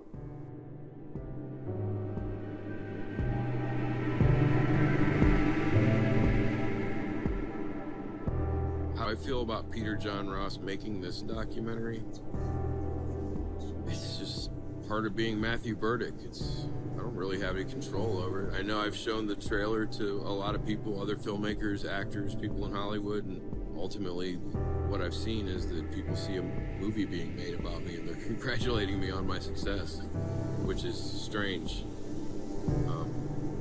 How I feel about Peter John Ross making this documentary, it's just part of being Matthew Berdyck. I don't really have any control over it. I know I've shown the trailer to a lot of people, other filmmakers, actors, people in Hollywood, and ultimately what I've seen is that people see a movie being made about me and they're congratulating me on my success, which is strange.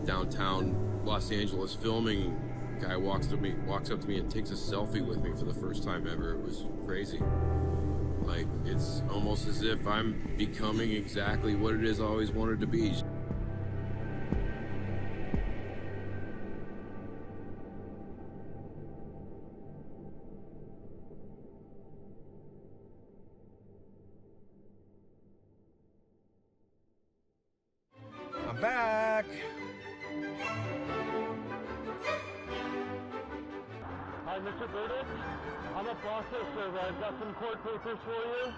Downtown Los Angeles filming, guy walks up to me and takes a selfie with me for the first time ever. It was crazy. Like, it's almost as if I'm becoming exactly what it is I always wanted to be. I'm back. Hi, Mr. Berdyck. I'm a process server. I've got some court papers for you.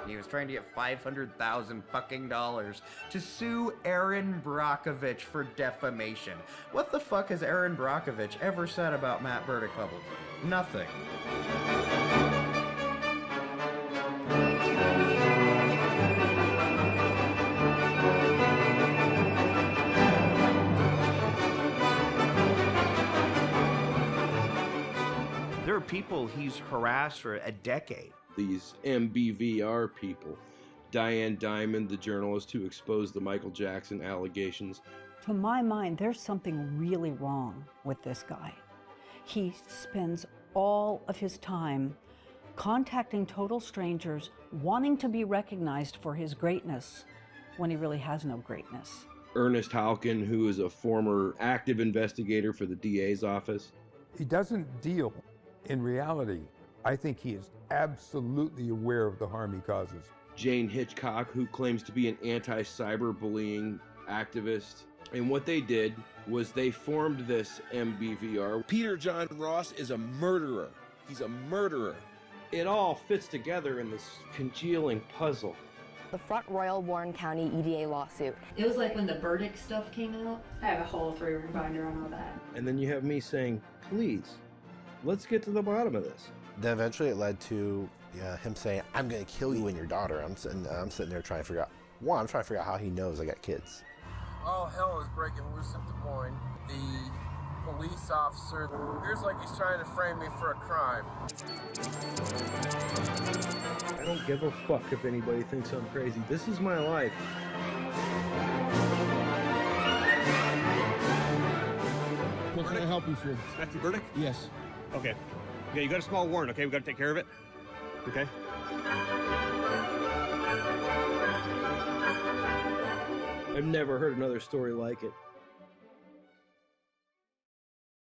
He was trying to get $500,000 fucking dollars to sue Aaron Brockovich for defamation. What the fuck has Aaron Brockovich ever said about Matt Berdyck publicly? Nothing. There are people he's harassed for a decade. These MBVR people. Diane Diamond, the journalist who exposed the Michael Jackson allegations. To my mind, there's something really wrong with this guy. He spends all of his time contacting total strangers, wanting to be recognized for his greatness when he really has no greatness. Ernest Halkin, who is a former active investigator for the DA's office. He doesn't deal In reality, I think he is absolutely aware of the harm he causes. Jane Hitchcock, who claims to be an anti-cyberbullying activist. And what they did was they formed this MBVR. Peter John Ross is a murderer. He's a murderer. It all fits together in this congealing puzzle. The Front Royal Warren County EDA lawsuit. It was like when the Berdyck stuff came out. I have a whole 3-ring binder on all that. And then you have me saying, please, let's get to the bottom of this. Then eventually it led to him saying, I'm going to kill you and your daughter. I'm sitting there trying to figure out, I'm trying to figure out how he knows I got kids. All hell is breaking loose in Des Moines. The police officer appears like he's trying to frame me for a crime. I don't give a fuck if anybody thinks I'm crazy. This is my life. What can I help you for? Matthew Berdyck? Yes. Okay. Yeah, you got a small warrant, okay? We got to take care of it. Okay? I've never heard another story like it.